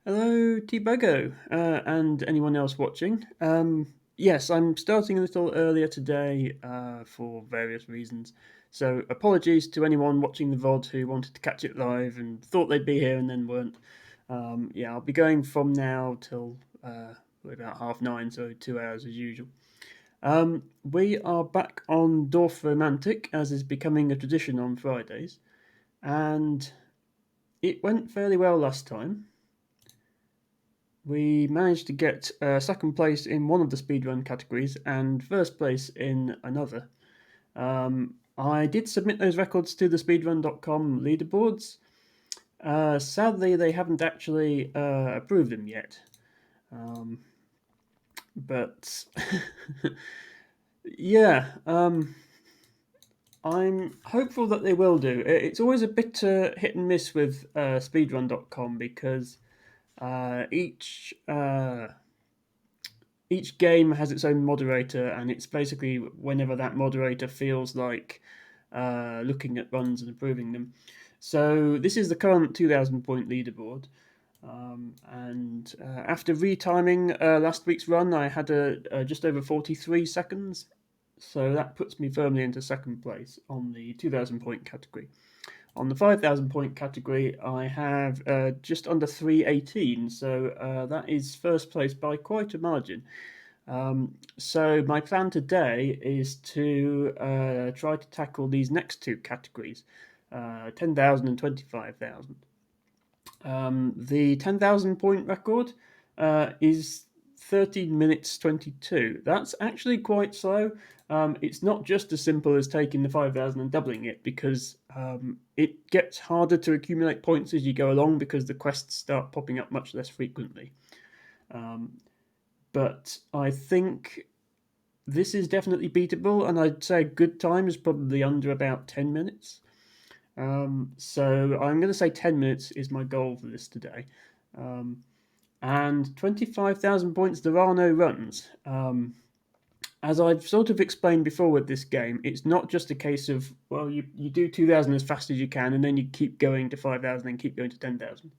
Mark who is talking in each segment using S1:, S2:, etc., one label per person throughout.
S1: Hello, T-Buggo, and anyone else watching. Yes, I'm starting a little earlier today for various reasons. So apologies to anyone watching the VOD who wanted to catch it live and thought they'd be here and then weren't. Yeah, I'll be going from now till about 9:30, so 2 hours as usual. We are back on Dorf Romantic, as is becoming a tradition on Fridays, and it went fairly well last time. We managed to get second place in one of the speedrun categories and first place in another. I did submit those records to the speedrun.com leaderboards. Sadly, they haven't actually approved them yet. But yeah, I'm hopeful that they will do. It's always a bit hit and miss with speedrun.com because each game has its own moderator, and it's basically whenever that moderator feels like looking at runs and approving them. So this is the current 2,000 point leaderboard. And after retiming last week's run, I had just over 43 seconds. So that puts me firmly into second place on the 2,000 point category. On the 5,000 point category, I have just under 318, so that is first place by quite a margin. So my plan today is to try to tackle these next two categories, 10,000 and 25,000. The 10,000 point record is 13 minutes 22. That's actually quite slow. It's not just as simple as taking the 5,000 and doubling it, because it gets harder to accumulate points as you go along because the quests start popping up much less frequently. But I think this is definitely beatable, and I'd say a good time is probably under about 10 minutes. So I'm going to say 10 minutes is my goal for this today. And 25,000 points, there are no runs. As I've sort of explained before with this game, it's not just a case of, well, you do 2,000 as fast as you can, and then you keep going to 5,000 and keep going to 10,000.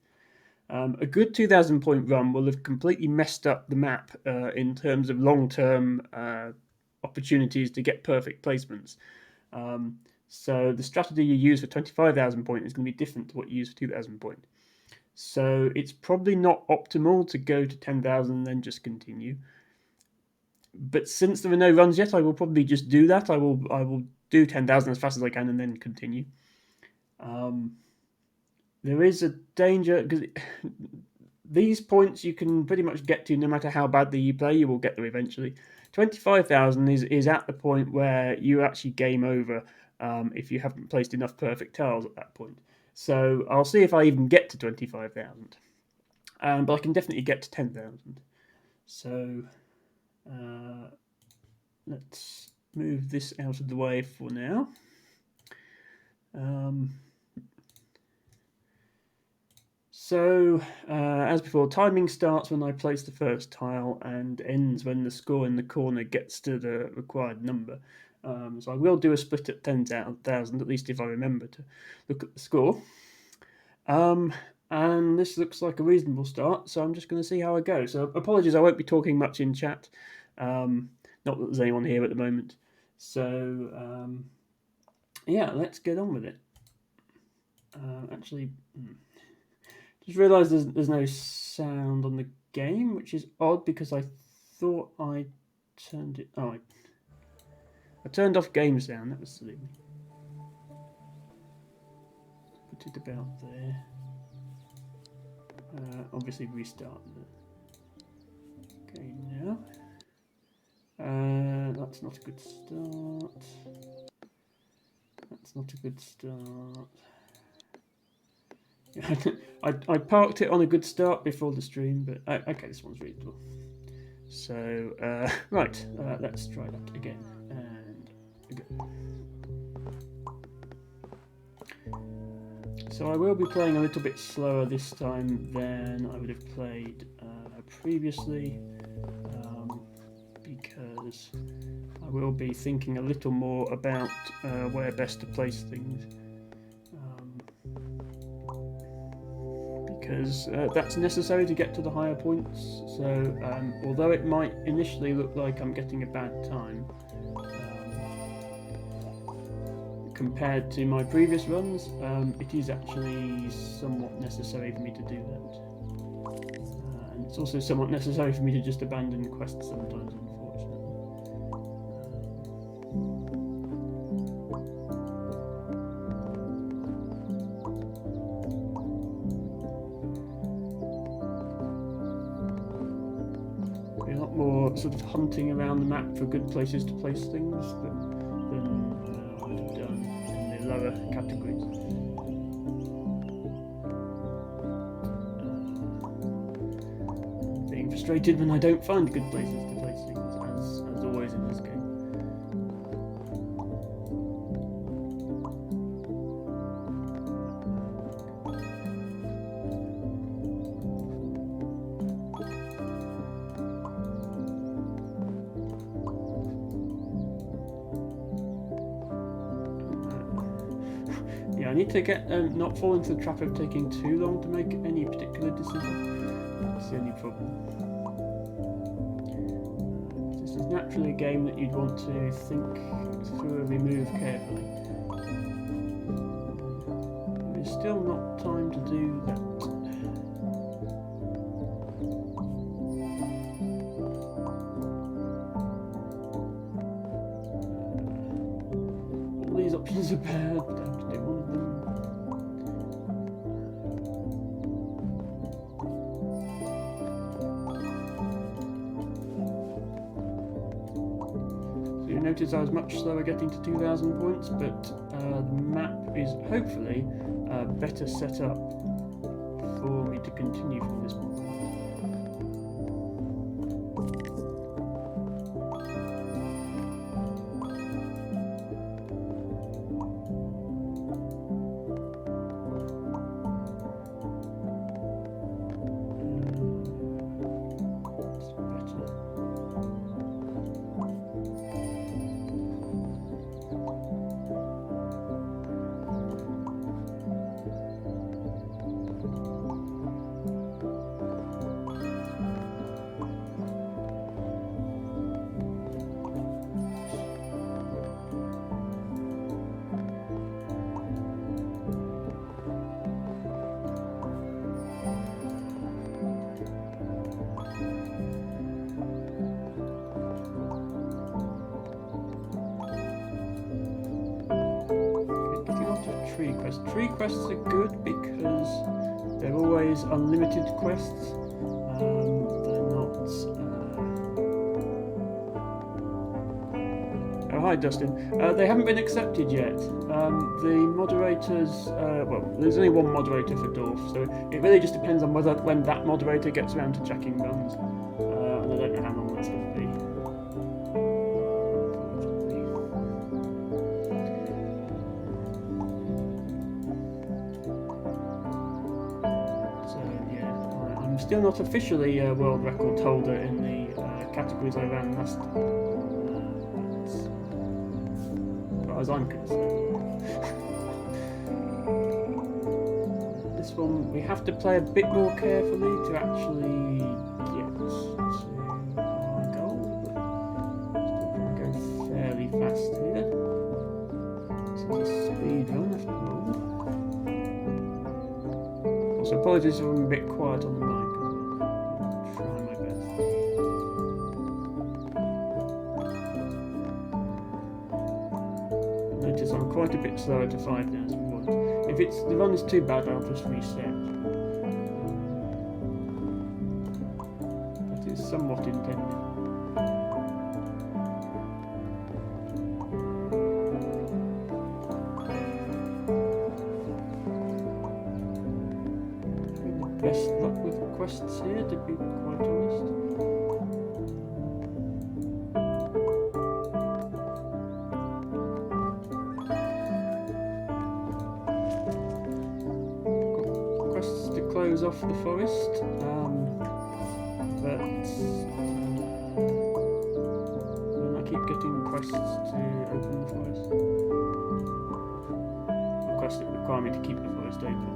S1: A good 2,000 point run will have completely messed up the map in terms of long term opportunities to get perfect placements. So the strategy you use for 25,000 point is going to be different to what you use for 2,000 point. So it's probably not optimal to go to 10,000 and then just continue. But since there are no runs yet, I will probably just do that. I will do 10,000 as fast as I can and then continue. There is a danger because these points you can pretty much get to no matter how badly you play. You will get there eventually. 25,000 is at the point where you actually game over if you haven't placed enough perfect tiles at that point. So I'll see if I even get to 25,000. But I can definitely get to 10,000. So let's move this out of the way for now. So, as before, timing starts when I place the first tile and ends when the score in the corner gets to the required number. So I will do a split at 10,000, at least if I remember to look at the score. And this looks like a reasonable start, so I'm just going to see how I go. So apologies, I won't be talking much in chat. Not that there's anyone here at the moment. So, yeah, let's get on with it. Actually... Just realised there's no sound on the game, which is odd because I thought I turned it. Oh, I turned off game sound. That was silly. Put it about there. Obviously restart the game now. That's not a good start. That's not a good start. I parked it on a good start before the stream, but okay, this one's reasonable. So, right, let's try that again. And go. So I will be playing a little bit slower this time than I would have played previously, because I will be thinking a little more about where best to place things. because that's necessary to get to the higher points. So although it might initially look like I'm getting a bad time, compared to my previous runs, it is actually somewhat necessary for me to do that. And it's also somewhat necessary for me to just abandon quests sometimes, unfortunately. A lot more sort of hunting around the map for good places to place things than I would have done in the lower categories. Being frustrated when I don't find good places to place things, as always in this game. Yeah, I need to get not fall into the trap of taking too long to make any particular decision. That's the only problem. This is naturally a game that you'd want to think through every move carefully. There's still not time to do that. All these options are bad, but I have to do one of them. So you notice I was much slower getting to 2,000 points, but the map is hopefully better set up for me to continue from this point. Tree quests are good because they're always unlimited quests. They're not. Oh, hi, Dustin. They haven't been accepted yet. The moderators. Well, there's only one moderator for Dorf, so it really just depends on when that moderator gets around to checking runs. And I don't know how long that's going to be. Still not officially a world record holder in the categories I ran last time, as far as I'm concerned. This one we have to play a bit more carefully to actually get to our goal, but still trying to go fairly fast here. This is a speed run after all. Also, apologies if I'm a bit quiet on the mic. I'm quite a bit slower to 5,000 points. If the run is too bad, I'll just reset. That is somewhat intended. Having the best luck with quests here, to be quite honest. Close off the forest, but then I keep getting requests to open the forest. Requests that require me to keep the forest open.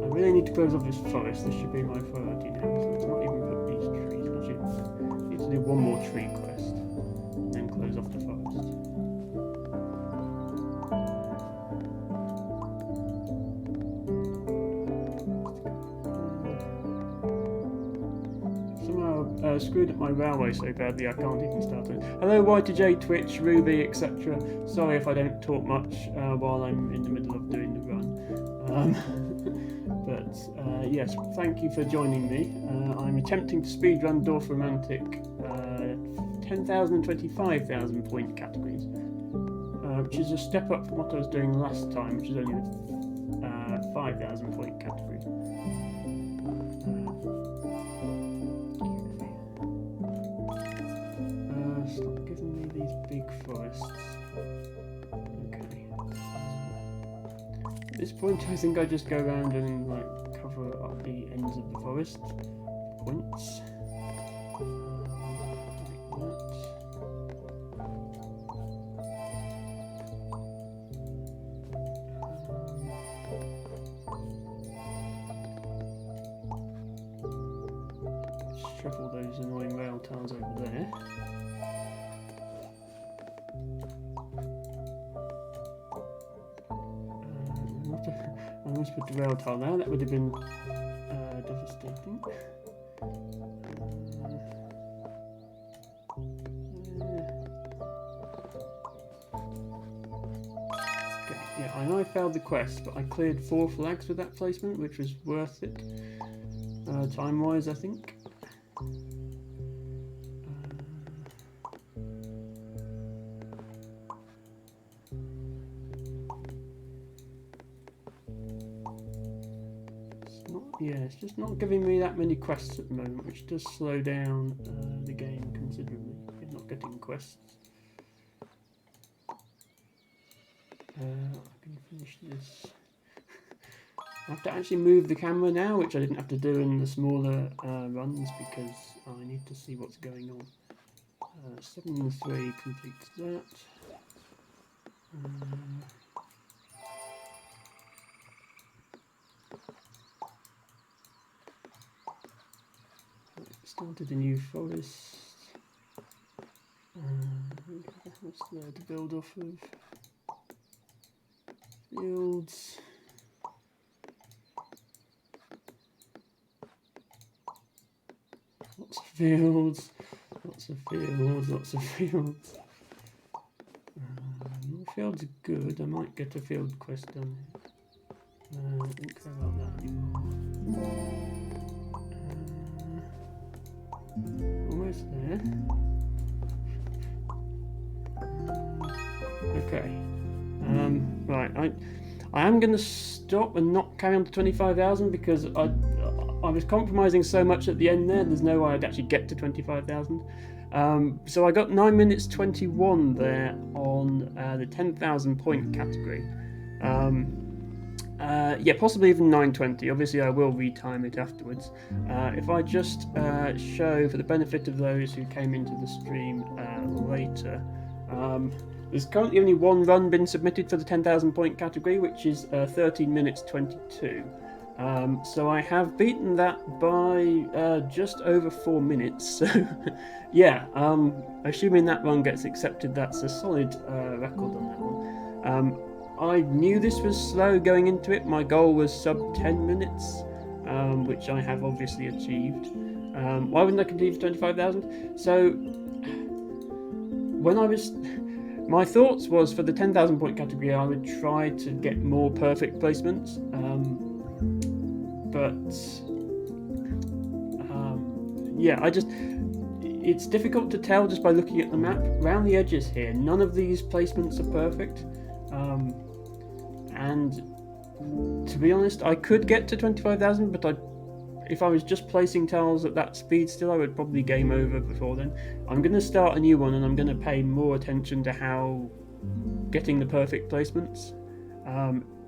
S1: I really need to close off this forest. This should be my priority now. So let's not even put these trees. Actually, I need to do one more tree quest, and then close off the forest. Screwed up my railway so badly I can't even start it. Hello Y2J, Twitch, Ruby, etc. Sorry if I don't talk much while I'm in the middle of doing the run. But yes, thank you for joining me. I'm attempting to speedrun Dorf Romantic 10,000 and 25,000 point categories, which is a step up from what I was doing last time, which is only the 5,000 point category. Stop giving me these big forests. Okay. At this point, I think I just go around and like cover up the ends of the forest points. Shuffle those annoying rail tiles over there. I almost put the rail tile there, that would have been devastating. Okay, yeah, I know I failed the quest, but I cleared 4 flags with that placement, which was worth it, time-wise, I think. Yeah, it's just not giving me that many quests at the moment, which does slow down the game considerably. You're not getting quests. I can finish this. I have to actually move the camera now, which I didn't have to do in the smaller runs because I need to see what's going on. 7-3 completes that. Started a new forest. What's there to build off of? Fields. Lots of fields. Lots of fields. Lots of fields. Fields are good. I might get a field quest done. I don't care about that anymore. Almost there. Okay. Right. I am going to stop and not carry on to 25,000 because I was compromising so much at the end there. There's no way I'd actually get to 25,000. So I got 9 minutes 21 there on the 10,000 point category. Yeah, possibly even 9:20. Obviously, I will retime it afterwards. If I just show, for the benefit of those who came into the stream later, there's currently only one run been submitted for the 10,000 point category, which is 13 minutes 22. So I have beaten that by just over 4 minutes. So, yeah, assuming that run gets accepted, that's a solid record on that one. I knew this was slow going into it. My goal was sub 10 minutes, which I have obviously achieved. Why wouldn't I continue for 25,000? So, my thoughts was for the 10,000 point category, I would try to get more perfect placements. Yeah, it's difficult to tell just by looking at the map. Around the edges here, none of these placements are perfect. And to be honest, I could get to 25,000, but if I was just placing tiles at that speed still, I would probably game over before then. I'm going to start a new one, and I'm going to pay more attention to how getting the perfect placements,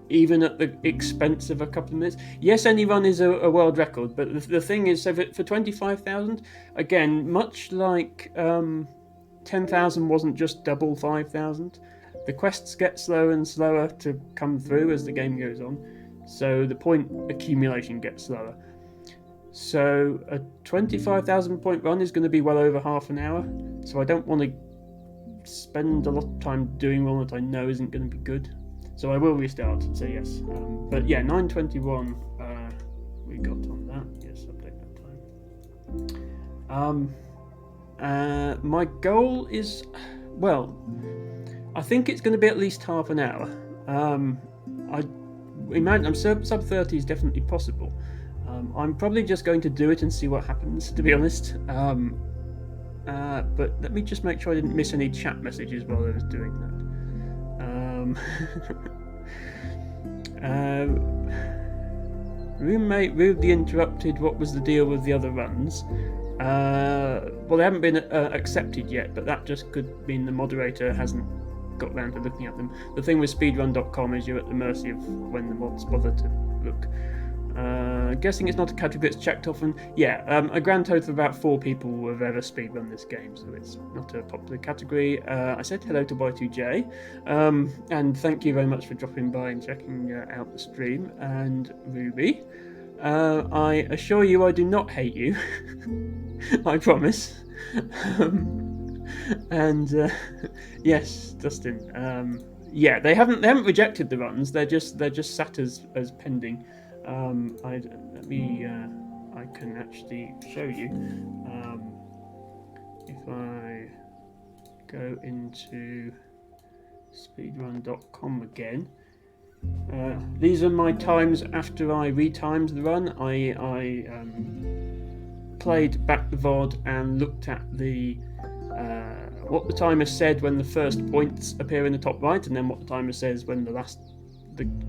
S1: even at the expense of a couple of minutes. Yes, any run is a world record, but the thing is, so for 25,000, again, much like 10,000 wasn't just double 5,000, the quests get slower and slower to come through as the game goes on. so the point accumulation gets slower. So a 25,000 point run is going to be well over half an hour, so I don't want to spend a lot of time doing one that I know isn't going to be good. So I will restart, so yes. But yeah, 9:21 we got on that. Yes, update that time. My goal is, well, I think it's going to be at least half an hour. I imagine sub 30 is definitely possible. I'm probably just going to do it and see what happens, to be honest. But let me just make sure I didn't miss any chat messages while I was doing that. Roommate rudely interrupted. What was the deal with the other runs? Well, they haven't been accepted yet, but that just could mean the moderator hasn't got round to looking at them. The thing with speedrun.com is you're at the mercy of when the mods bother to look. Guessing it's not a category that's checked often. Yeah, a grand total of about 4 people have ever speedrun this game, so it's not a popular category. I said hello to Y2J, and thank you very much for dropping by and checking out the stream. And Ruby, I assure you I do not hate you. I promise. And yes, Dustin. Yeah, they haven't rejected the runs. They're just sat as pending. I can actually show you. If I go into speedrun.com again, these are my times after I retimed the run. I played back the VOD and looked at the what the timer said when the first points appear in the top right, and then what the timer says when the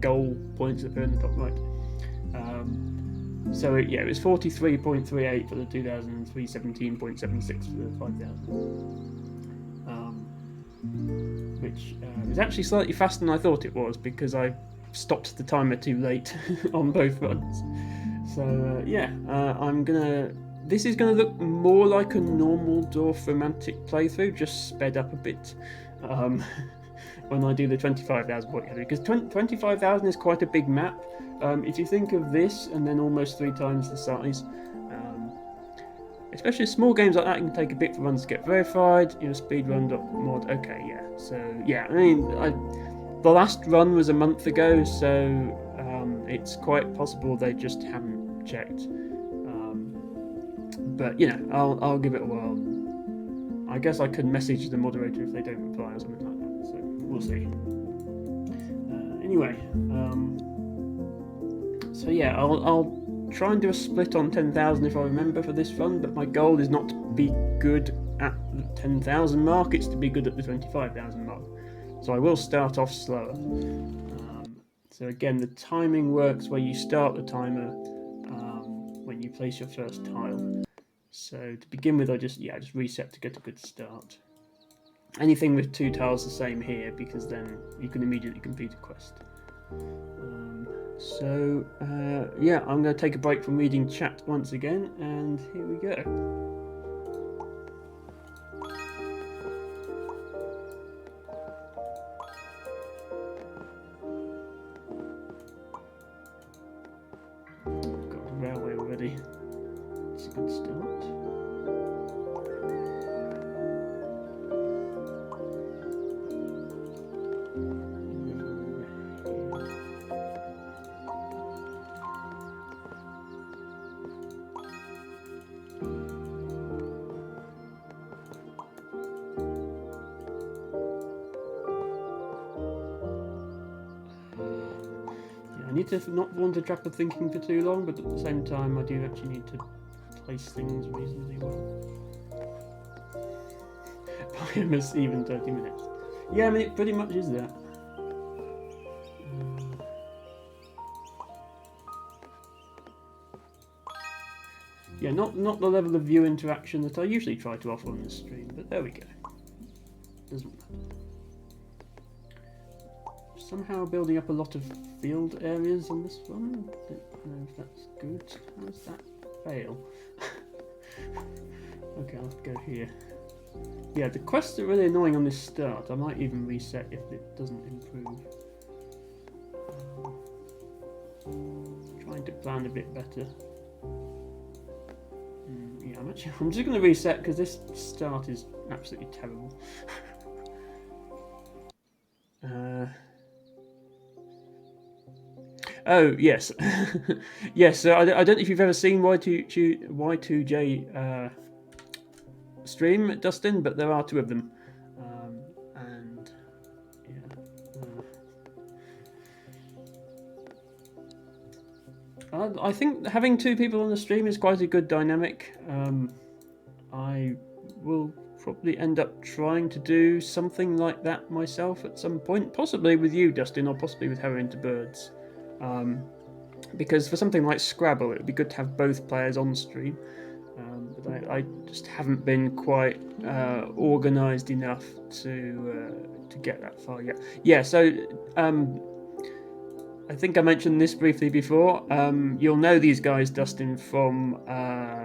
S1: goal points appear in the top right. So it was 43.38 for the 2000, 317.76 for the 5000, which is actually slightly faster than I thought it was because I stopped the timer too late on both runs. So I'm gonna. This is gonna look more like a normal Dorf romantic playthrough, just sped up a bit. When I do the 25,000 point category, because 25,000 is quite a big map. If you think of this and then almost 3 times the size, especially small games like that, it can take a bit for runs to get verified. Speedrun.mod. Okay, yeah. So yeah, I mean, the last run was a month ago, so it's quite possible they just haven't checked. But I'll give it a while. I guess I could message the moderator if they don't reply or something like that. So we'll see. Anyway, so yeah, I'll try and do a split on 10,000 if I remember for this run. But my goal is not to be good at the 10,000 mark; it's to be good at the 25,000 mark. So I will start off slower. So again, the timing works where you start the timer when you place your first tile. So to begin with, I just reset to get a good start. Anything with 2 tiles the same here, because then you can immediately complete a quest. I'm going to take a break from reading chat once again, and here we go. Got the railway already. It's a good start. I need to not wander trap of thinking for too long, but at the same time I do actually need to place things reasonably well. Probably almost even 30 minutes. Yeah, I mean it pretty much is that. Yeah, not the level of view interaction that I usually try to offer on this stream, but there we go. Doesn't matter. Somehow building up a lot of field areas on this one. Don't know if that's good. How does that fail? Okay, I'll have to go here. Yeah, the quests are really annoying on this start. I might even reset if it doesn't improve. Trying to plan a bit better. Yeah, I'm just going to reset because this start is absolutely terrible. Oh yes, yes. So I don't know if you've ever seen Y2J stream, Dustin, but there are two of them, and yeah. I think having two people on the stream is quite a good dynamic. I will probably end up trying to do something like that myself at some point, possibly with you, Dustin, or possibly with Harrow into Birds. Because for something like Scrabble, it would be good to have both players on stream. But I just haven't been quite organised enough to get that far yet. Yeah, so I think I mentioned this briefly before. You'll know these guys, Dustin, from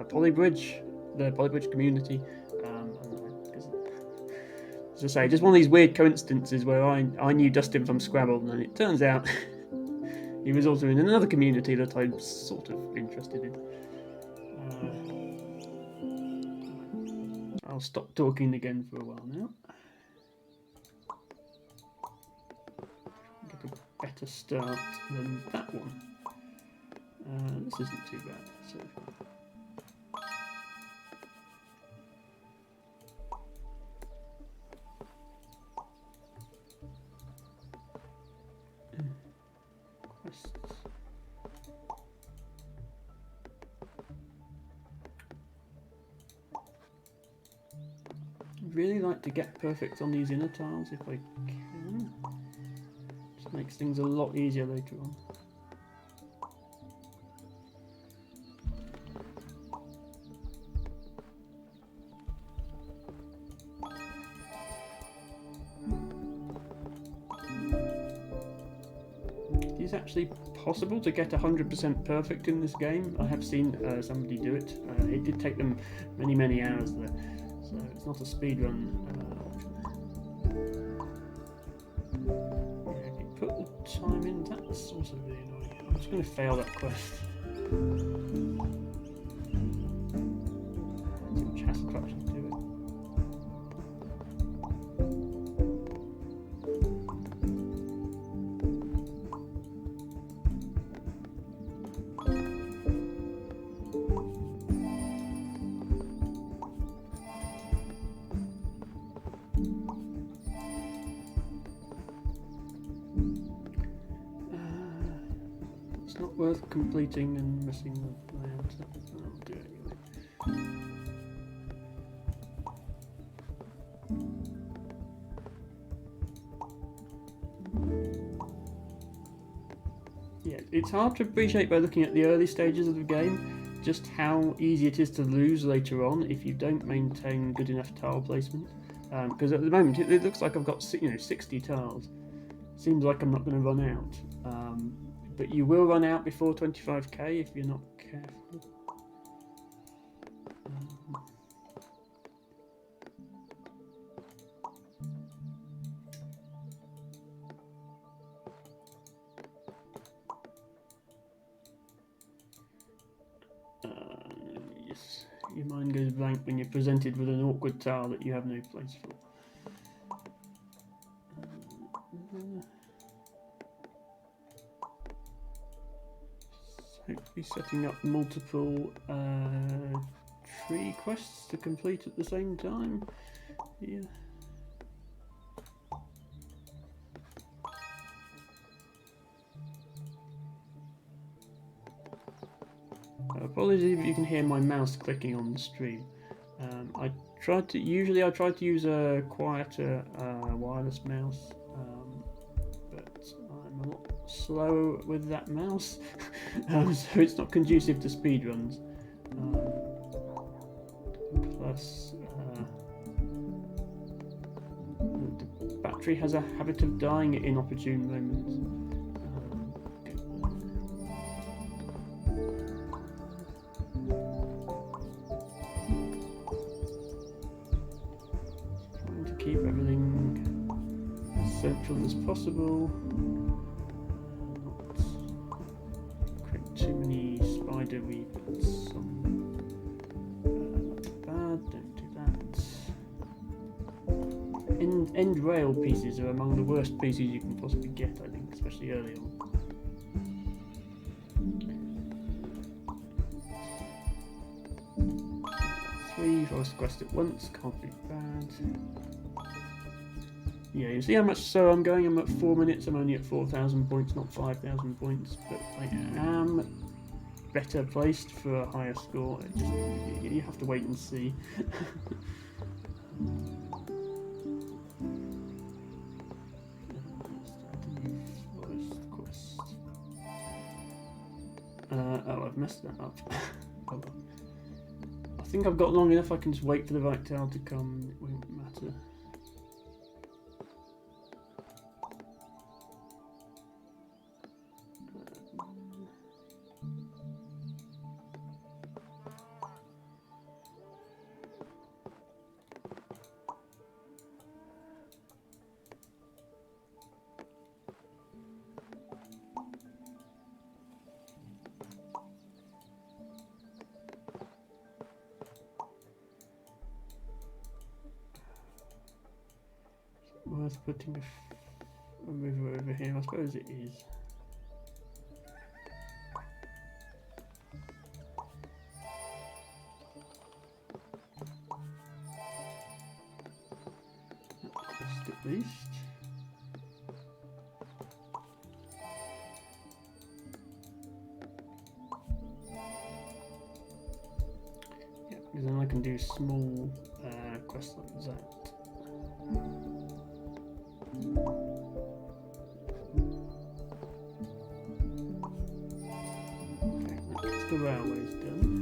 S1: Polybridge, the Polybridge community. As I say, just one of these weird coincidences where I knew Dustin from Scrabble, and it turns out he was also in another community that I'm sort of interested in. I'll stop talking again for a while now. Get a better start than that one. This isn't too bad so far. Quests. I'd really like to get perfect on these inner tiles if I can. Just makes things a lot easier later on. It is actually possible to get 100% perfect in this game. I have seen somebody do it. It did take them many hours though, so it's not a speedrun option. Yeah, if you put the time in, that's also really annoying. I'm just going to fail that quest. Too much hassle to actually do it. It's not worth completing and missing the layout. I'll do it anyway. Yeah, it's hard to appreciate by looking at the early stages of the game just how easy it is to lose later on if you don't maintain good enough tile placement. Because at the moment it looks like I've got 60 tiles. Seems like I'm not going to run out. But you will run out before 25k if you're not careful. Yes, your mind goes blank when you're presented with an awkward tile that you have no place for. Hopefully setting up multiple tree quests to complete at the same time. Yeah. Apologies if you can hear my mouse clicking on the stream. I try to use a quieter wireless mouse, but I'm a lot slow with that mouse, so it's not conducive to speedruns. Plus, the battery has a habit of dying at inopportune moments. Trying to keep everything as central as possible. divider we put some bad, don't do that. End rail pieces are among the worst pieces you can possibly get, I think, especially early on. 3 forest quest at once, can't be bad. Yeah, you see how much slower I'm going? I'm at 4 minutes, I'm only at 4,000 points, not 5,000 points, but I am better placed for a higher score. You have to wait and see. Forest quest. Oh, I've messed that up. Hold on. I think I've got long enough, I can just wait for the right tile to come, it won't matter. Worth putting a river over here? I suppose it is. Just at least. Yeah, because then I can do small quests like that. Okay, that's the railway's done.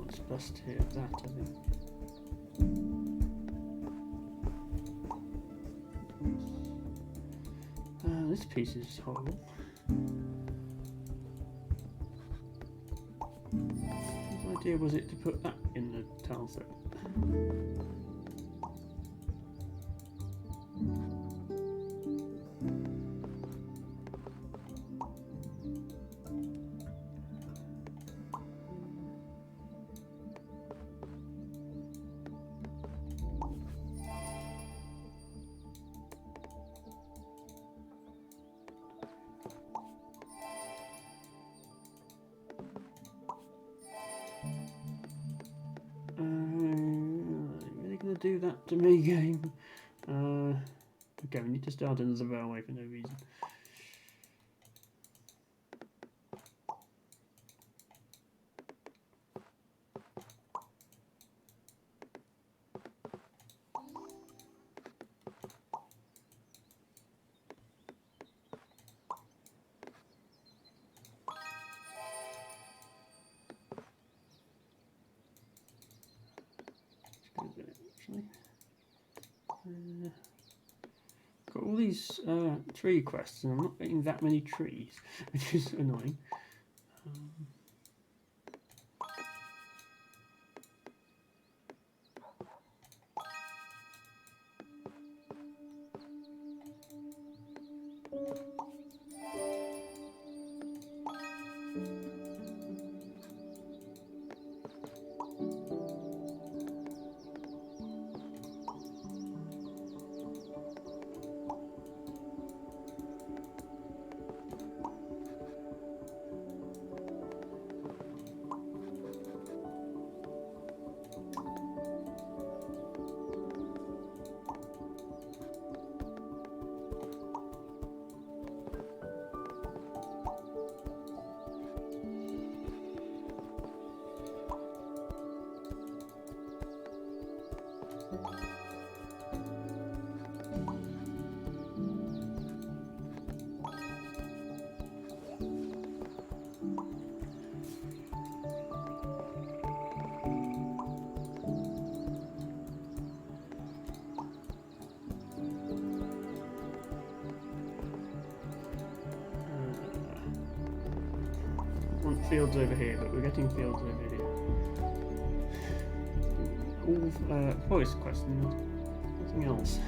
S1: What's best here? That, I think. This piece is horrible. Whose idea was it to put that in the tile set? Do that to me, game. Okay, we need to start another railway for no reason. Got all these tree quests and I'm not getting that many trees, which is annoying. want fields over here, but we're getting fields over here. All forest quests, nothing else.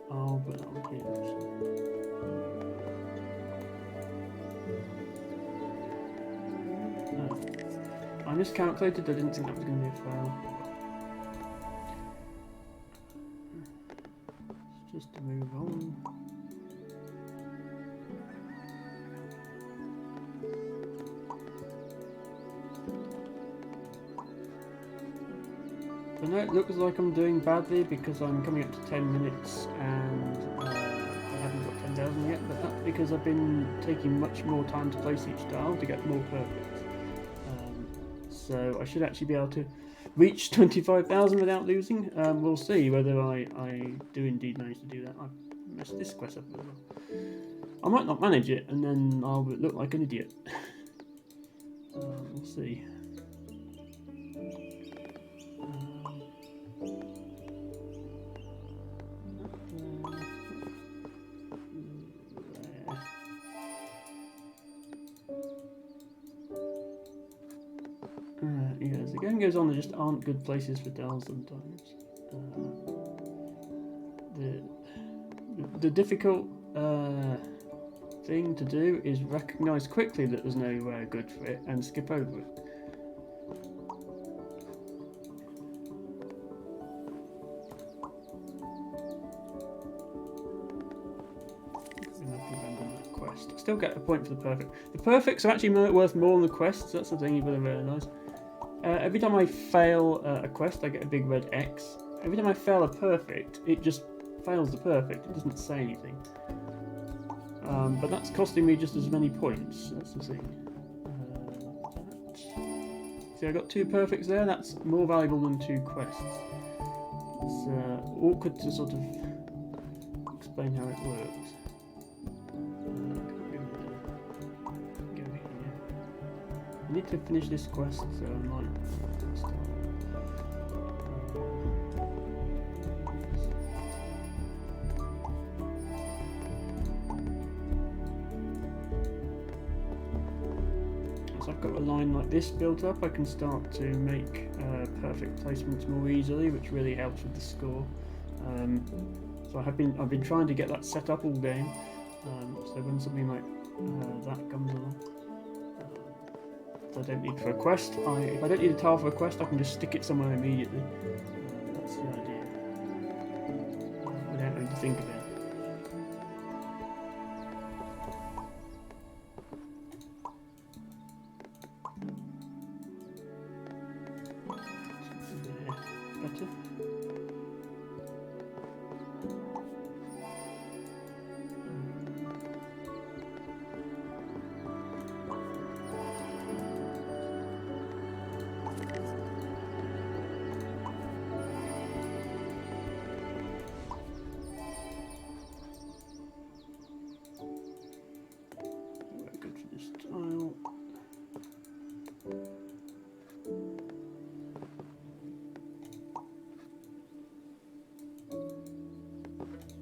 S1: Oh, but I'm here. I miscalculated. I didn't think that was going to be a fail. Just to move on. I know it looks like I'm doing badly because I'm coming up to 10 minutes and I haven't got 10,000 yet, but that's because I've been taking much more time to place each tile to get more perfect. So I should actually be able to reach 25,000 without losing. We'll see whether I do indeed manage to do that. I've messed this quest up as well. I might not manage it and then I'll look like an idiot. We'll see. Yeah, as the game goes on, there just aren't good places for dells sometimes. The difficult thing to do is recognise quickly that there's nowhere good for it and skip over it. I still get a point for the perfect. The perfects are actually worth more than the quests. That's the thing you've got to realise. Every time I fail a quest, I get a big red X. Every time I fail a perfect, it just fails the perfect. It doesn't say anything. But that's costing me just as many points. That's the thing. See, I got 2 perfects there. That's more valuable than 2 quests. It's awkward to sort of explain how it works. I need to finish this quest, so I might start. Once I've got a line like this built up, I can start to make perfect placements more easily, which really helps with the score. So I've been trying to get that set up all game. So when something like that comes along. I don't need for a quest. If I don't need a tile for a quest, I can just stick it somewhere immediately. That's the idea. Without having to think about it. Better.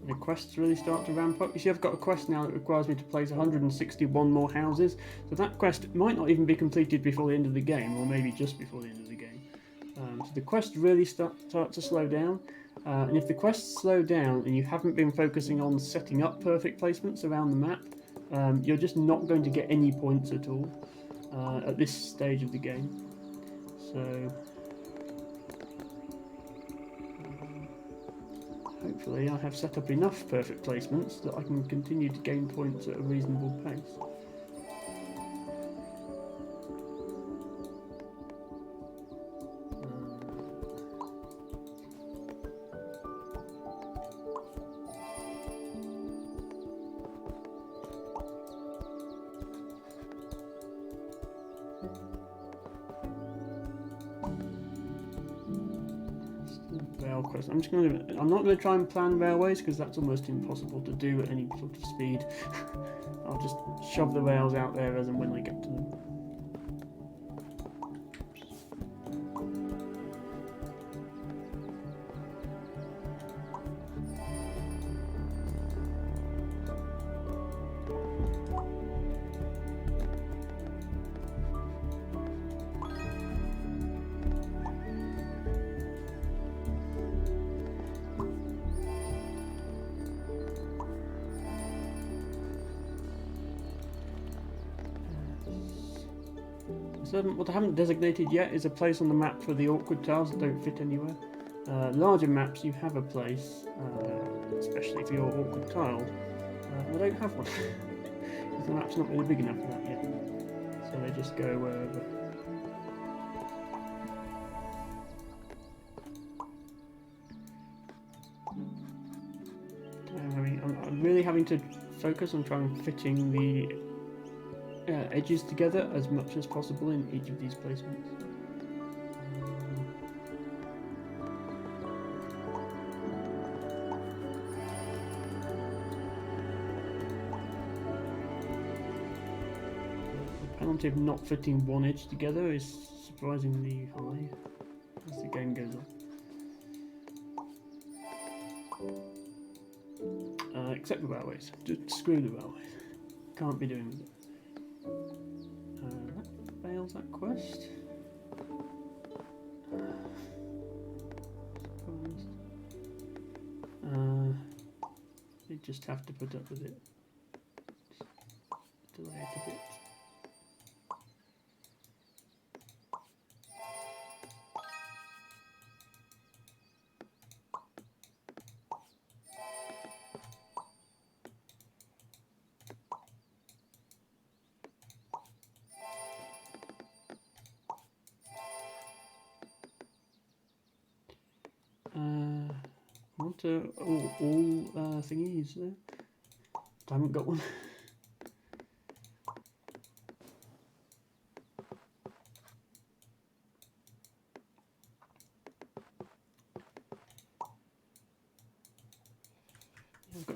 S1: The quests really start to ramp up. You see, I've got a quest now that requires me to place 161 more houses, so that quest might not even be completed before the end of the game, or maybe just before the end of the game. So the quests really start to slow down, and if the quests slow down and you haven't been focusing on setting up perfect placements around the map, you're just not going to get any points at all at this stage of the game. So hopefully I have set up enough perfect placements that I can continue to gain points at a reasonable pace. rail crossing. I'm not gonna try and plan railways because that's almost impossible to do at any sort of speed. I'll just shove the rails out there as and when I get to them. What I haven't designated yet is a place on the map for the awkward tiles that don't fit anywhere. Larger maps, you have a place, especially for your awkward tile. I don't have one, because the map's not really big enough for that yet. So they just go wherever. I'm really having to focus on trying fitting the edges together as much as possible in each of these placements. The penalty of not fitting one edge together is surprisingly high as the game goes on. Except the railways. Just screw the railways. Can't be doing with it. That fails that quest. They just have to put up with it. Delay it a bit. All thingies there. I haven't got one.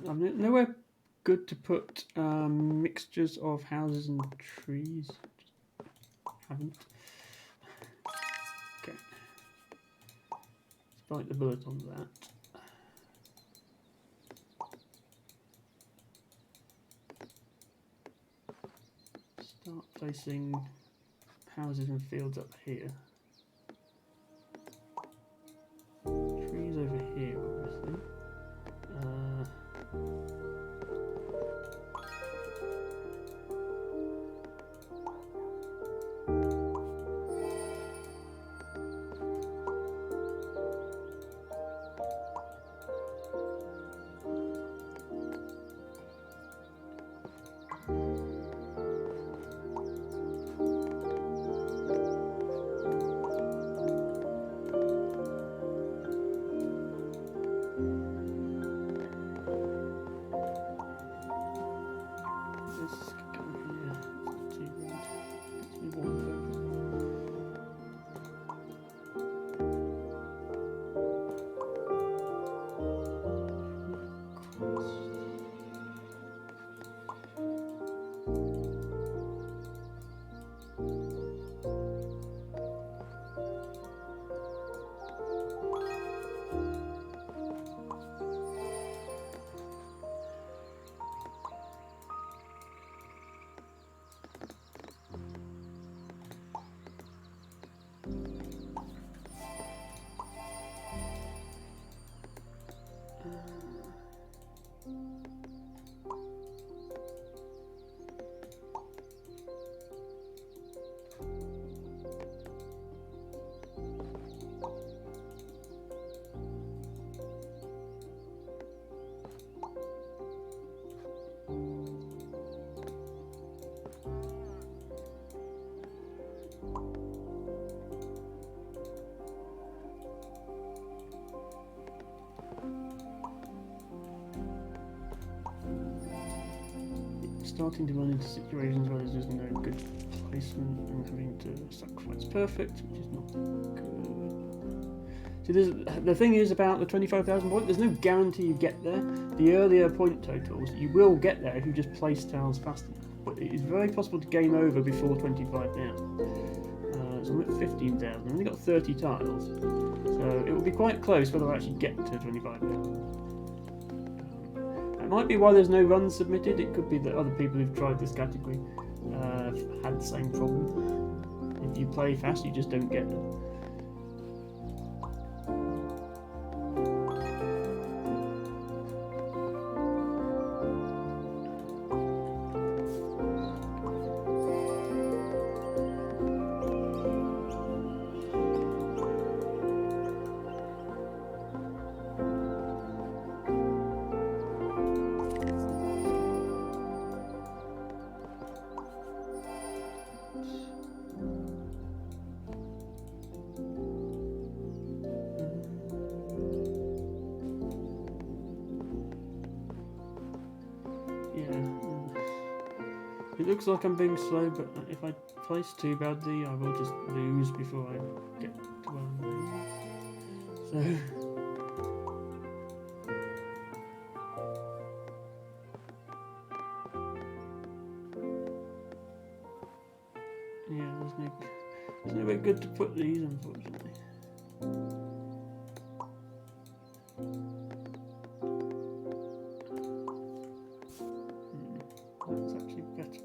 S1: I've nowhere good to put mixtures of houses and trees. Just haven't. Okay. Let's bite the bullet on that. Start placing houses and fields up here. Trees over here, obviously. Starting to run into situations where there's just no good placement and having to sacrifice perfect, which is not good. See, the thing is about the 25,000 point, there's no guarantee you get there. The earlier point totals, you will get there if you just place tiles fast enough. But it is very possible to game over before 25,000. So I'm at 15,000, I've only got 30 tiles. So it will be quite close whether I actually get to 25,000. It might be why there's no runs submitted. It could be that other people who've tried this category had the same problem. If you play fast, you just don't get it. It looks like I'm being slow, but if I place too badly, I will just lose before I get to where I'm going. So, yeah, there's no way good to put these, unfortunately. That's actually better.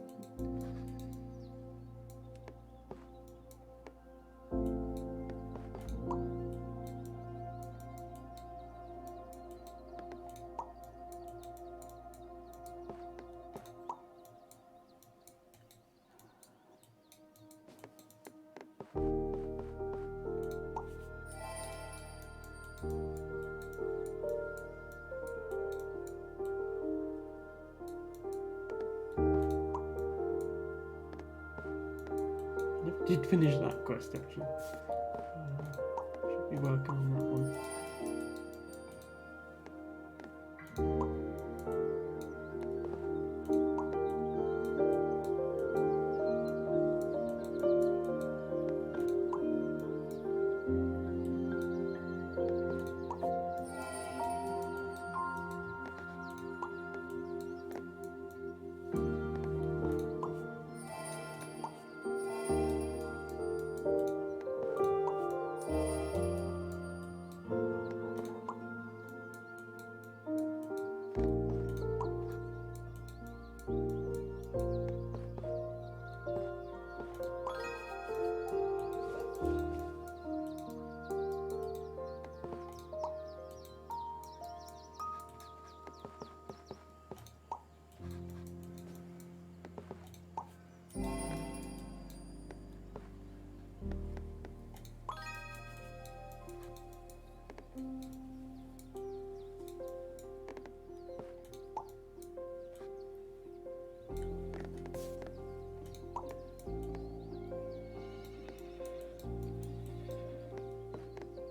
S1: Did finish that quest actually. Should be working on that one.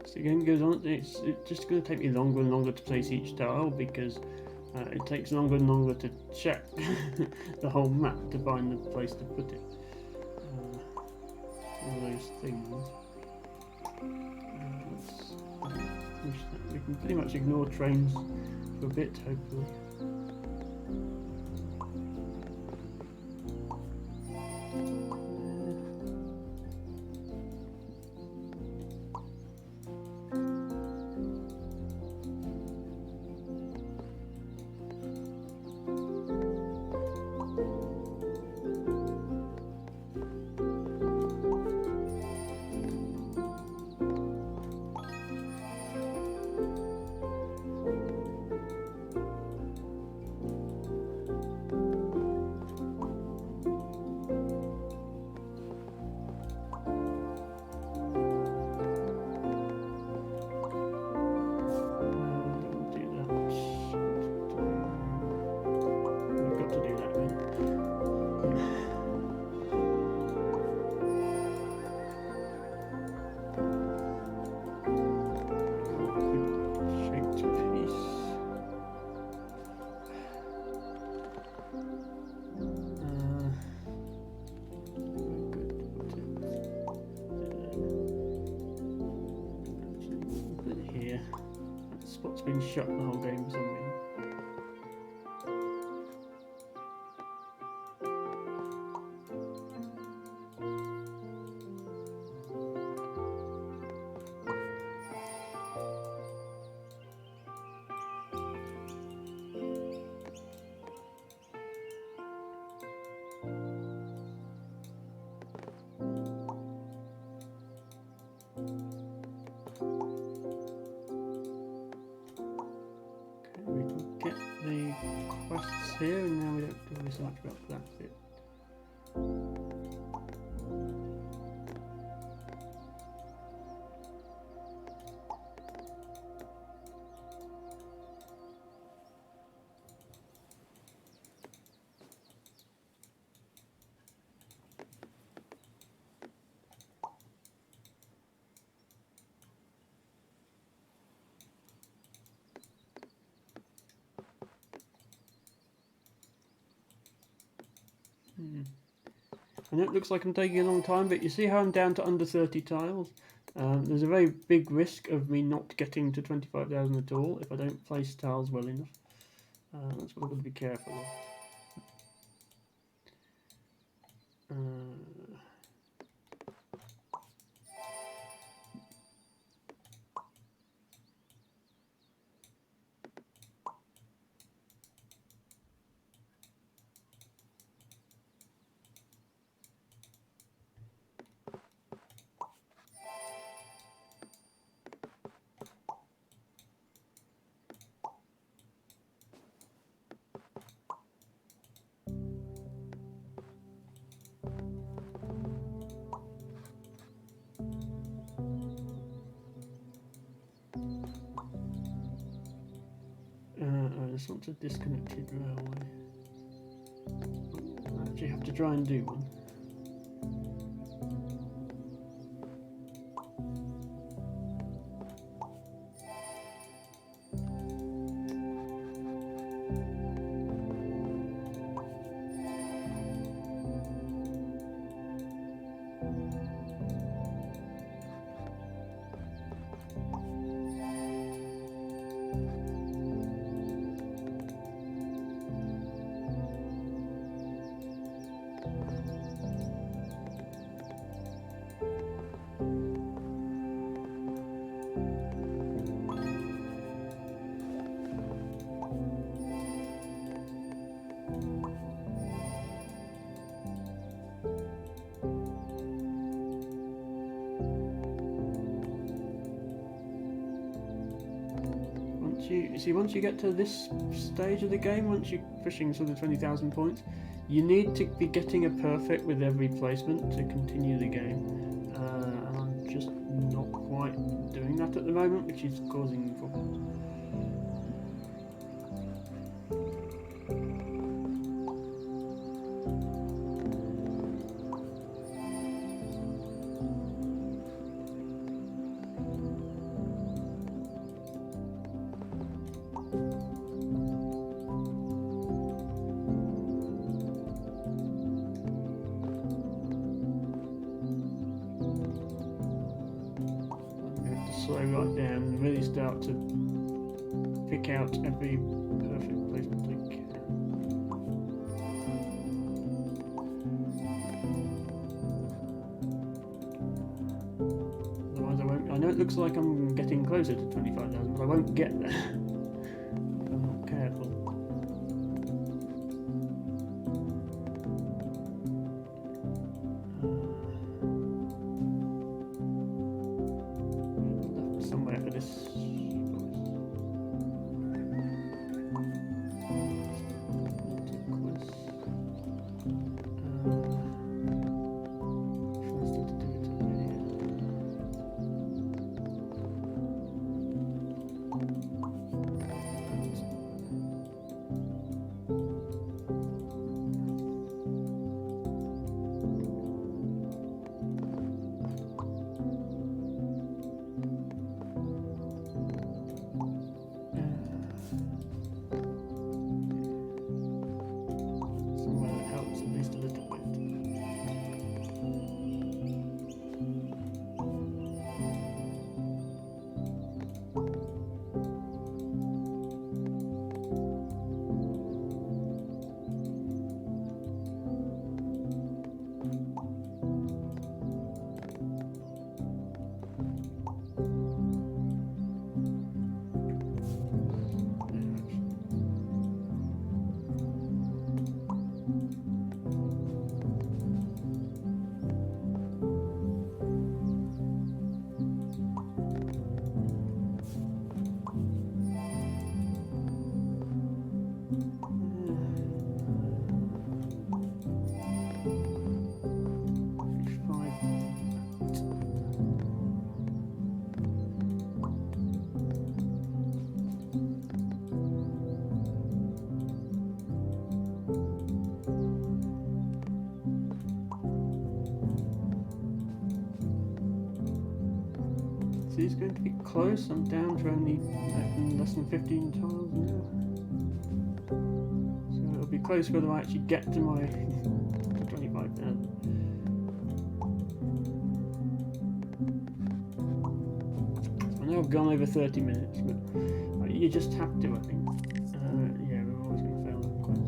S1: So again, goes on. It's just going to take me longer and longer to place each tile because it takes longer and longer to check the whole map to find the place to put it. One of those things. We can pretty much ignore trains for a bit, hopefully. it's been shut the whole game for some reason. We can get the quests here, and now we don't do so much about that bit. I know it looks like I'm taking a long time, but you see how I'm down to under 30 tiles? There's a very big risk of me not getting to 25,000 at all if I don't place tiles well enough. That's what I've got to be careful of. I just want a disconnected railway. I actually have to try and do one. Once you get to this stage of the game, once you're pushing sort of 20,000 points, you need to be getting a perfect with every placement to continue the game. And I'm just not quite doing that at the moment, which is causing problems. Slow right down and really start to pick out every perfect placement I can. Otherwise I won't. I know it looks like I'm getting closer to 25,000, but I won't get there if I'm not careful. Somewhere for this. these going to be close? I'm down to only less than 15 tiles now. So it'll be close whether I actually get to my 25,000. I know I've gone over 30 minutes, but you just have to, I think. Yeah, we're always going to fail that quest.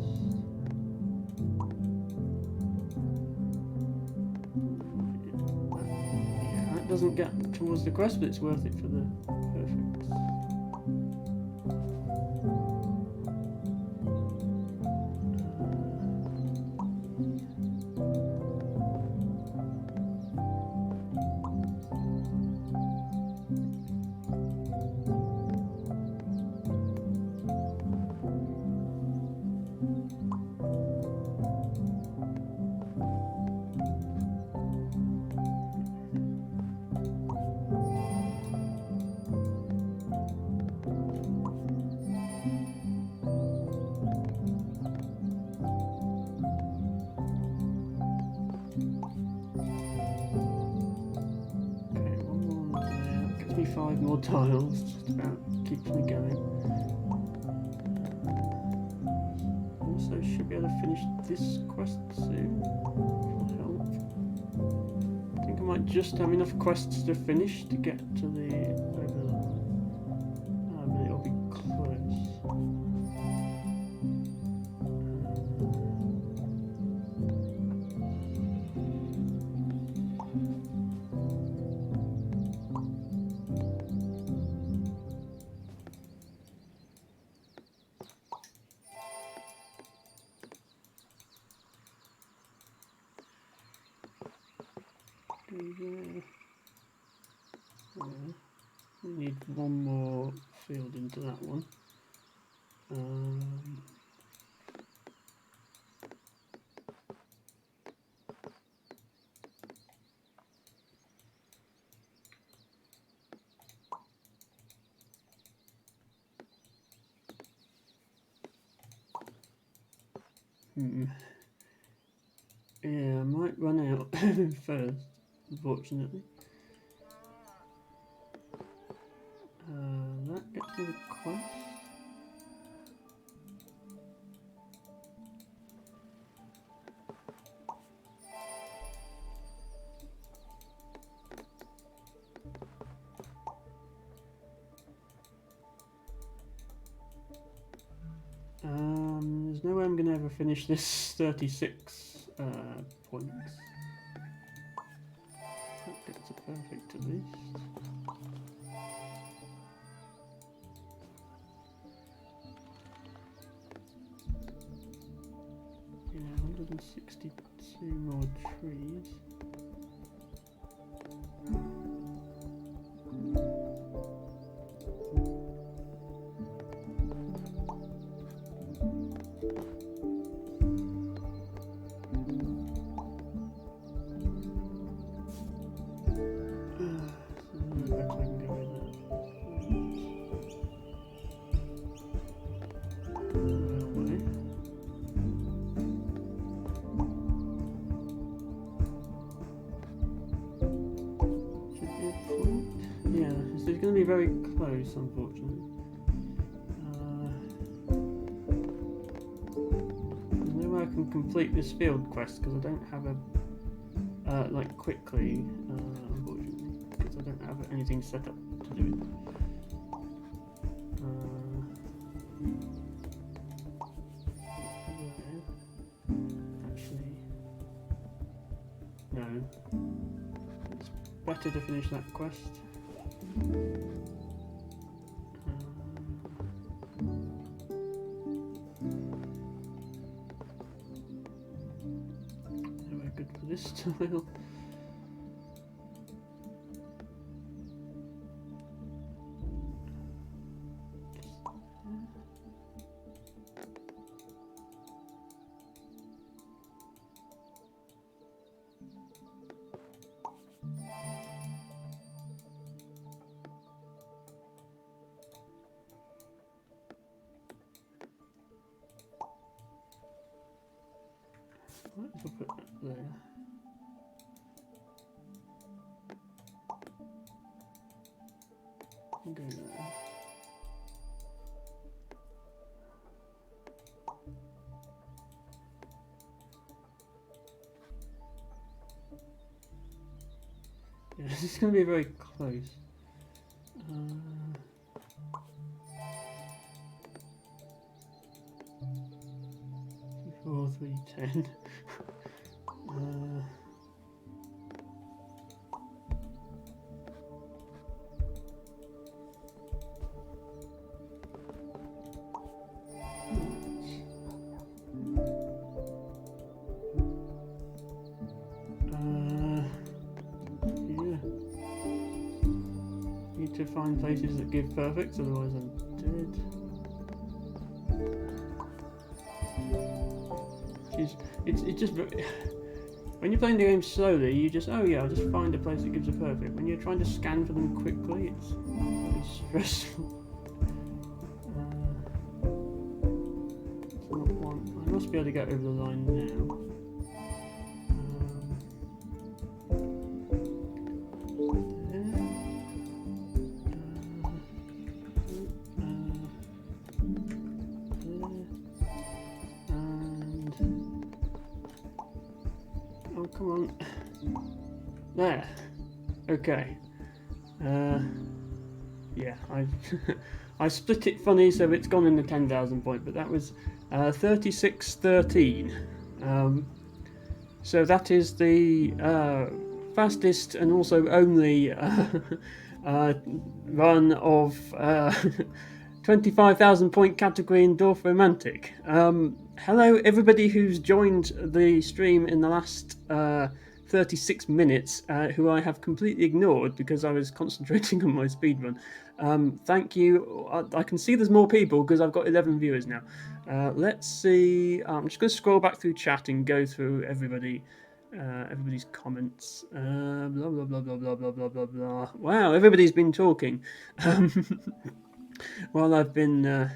S1: Yeah, that doesn't get towards the quest, but it's worth it for the perfect. Okay, one more there. Gets me 5 more tiles, just about keeps me going. Also, should be able to finish this quest soon. Will help. I think I might just have enough quests to finish to get to the over the line. But it'll be close. We need one more field into that one. Yeah, I might run out first, unfortunately. That gets me the quest. There's no way I'm going to ever finish this 36 points. That gets a perfect at least. Yeah, 162 more trees. It's going to be very close, unfortunately. There's no way I can complete this field quest because I don't have a like quickly, unfortunately, because I don't have anything set up to do it. Actually, no. It's better to finish that quest. Anyway, good for this tile. What if I put that there? Yeah, this is going to be very close. 4, 3, 10. Yeah. Need to find places that give perfects, otherwise I'm dead. It's just when you're playing the game slowly, you just oh yeah, I'll just find a place that gives a perfect. When you're trying to scan for them quickly, it's very stressful. It's not one. I must be able to get over the line now. Oh, come on. There. Okay. Yeah, I split it funny, so it's gone in the 10,000 point, but that was 36:13. So that is the fastest and also only run of 25,000 point category in Dorf Romantic. Hello, everybody who's joined the stream in the last 36 minutes, who I have completely ignored because I was concentrating on my speedrun. Thank you. I can see there's more people because I've got 11 viewers now. Let's see. I'm just going to scroll back through chat and go through everybody's comments. Blah blah blah blah blah blah blah blah blah. Wow, everybody's been talking. While I've been.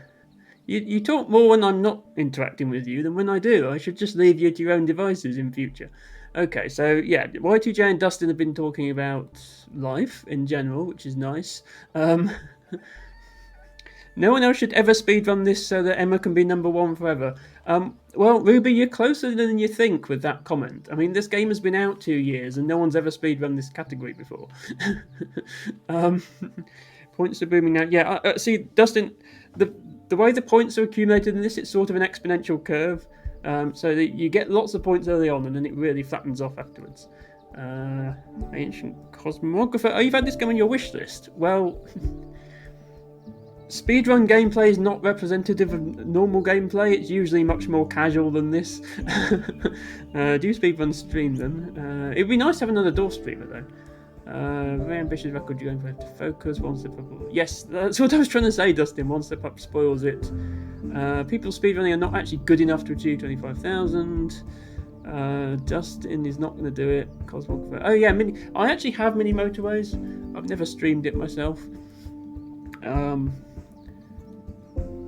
S1: You talk more when I'm not interacting with you than when I do. I should just leave you to your own devices in future. Okay, so yeah, Y2J and Dustin have been talking about life in general, which is nice. No one else should ever speedrun this so that Emma can be number one forever. Well, Ruby, you're closer than you think with that comment. I mean, this game has been out 2 years and no one's ever speedrun this category before. Points are booming out. Yeah, see, Dustin, the way the points are accumulated in this, it's sort of an exponential curve. So that you get lots of points early on and then it really flattens off afterwards. Ancient Cosmographer. Oh, you've had this game on your wish list. Well, speedrun gameplay is not representative of normal gameplay. It's usually much more casual than this. Do speedrun stream them. It'd be nice to have another door streamer though. Very ambitious record you're going to focus. One step up. Yes, that's what I was trying to say, Dustin. One step up spoils it. People speedrunning are not actually good enough to achieve 25,000. Dustin is not going to do it. Cosmographer. Oh yeah, I actually have mini motorways. I've never streamed it myself.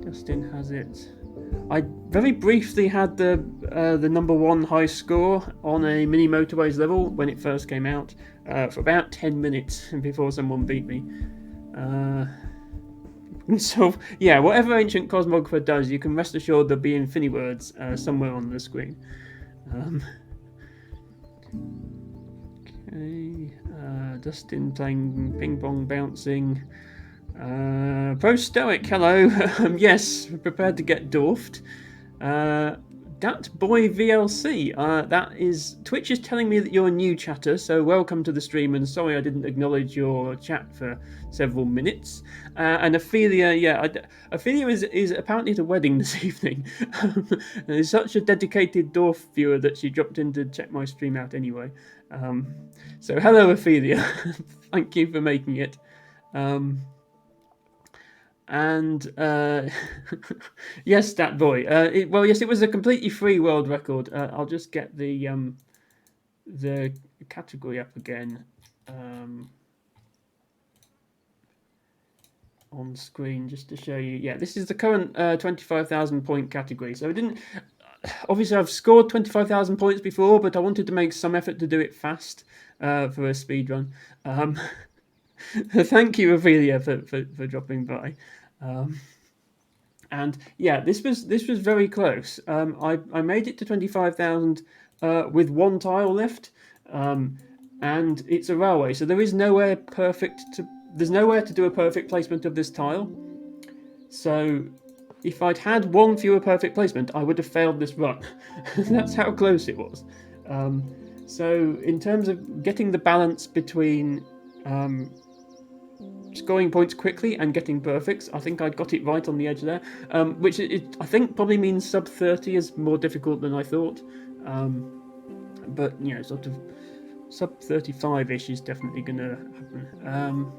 S1: Dustin has it. I very briefly had the number one high score on a mini motorways level when it first came out for about 10 minutes before someone beat me. So yeah, whatever Ancient Cosmographer does, you can rest assured there'll be Infinity words somewhere on the screen. Okay, Dustin playing ping pong, bouncing. Pro Stoic, hello. Yes, prepared to get dwarfed. Dat Boy VLC. That is Twitch is telling me that you're a new chatter, so welcome to the stream. And sorry I didn't acknowledge your chat for several minutes. And Ophelia, yeah, Ophelia is apparently at a wedding this evening. And is such a dedicated dwarf viewer that she dropped in to check my stream out anyway. So hello, Ophelia. Thank you for making it. And yes, that boy. Well, yes, it was a completely free world record. I'll just get the category up again on screen just to show you. Yeah, this is the current 25,000 point category. So I didn't. Obviously, I've scored 25,000 points before, but I wanted to make some effort to do it fast for a speed run. Thank you, Ophelia, for dropping by. And yeah, this was very close. I made it to 25,000 with one tile left. and it's a railway, so there's nowhere to do a perfect placement of this tile. So if I'd had one fewer perfect placement, I would have failed this run. That's how close it was. So in terms of getting the balance between scoring points quickly and getting perfects, I think I got it right on the edge there, which I think probably means sub 30 is more difficult than I thought. But, sort of sub 35-ish is definitely going to happen.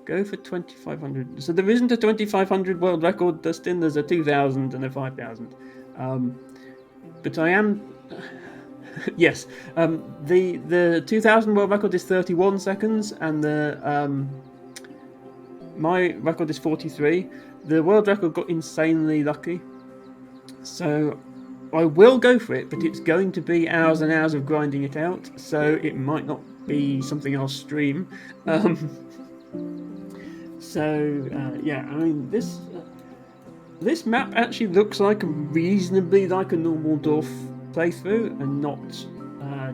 S1: Go for 2,500. So there isn't a 2,500 world record, Dustin. There's a 2,000 and a 5,000. But I am... yes. The 2,000 world record is 31 seconds, and my record is 43. The world record got insanely lucky. So I will go for it, but it's going to be hours and hours of grinding it out, so it might not be something I'll stream. Yeah, I mean, this map actually looks like reasonably like a normal Dorf playthrough, and not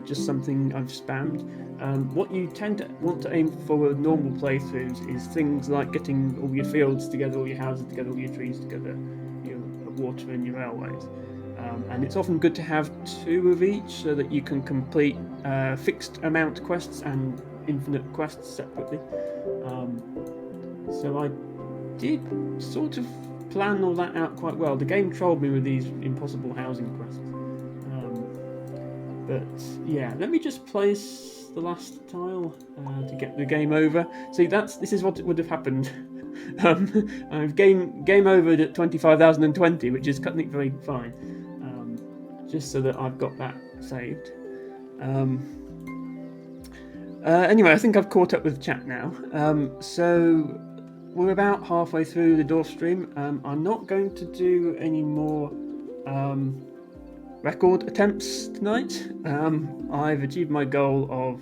S1: just something I've spammed. What you tend to want to aim for with normal playthroughs is things like getting all your fields together, all your houses together, all your trees together, your water and your railways. And it's often good to have 2 of each so that you can complete fixed amount quests and infinite quests separately. So I did sort of plan all that out quite well. The game trolled me with these impossible housing quests. But yeah, let me just place the last tile to get the game over. See, this is what would have happened. I've game overed at 25,020, which is cutting it very fine. Just so that I've got that saved. Anyway, I think I've caught up with chat now. So we're about halfway through the Dorf stream. I'm not going to do any more record attempts tonight. I've achieved my goal of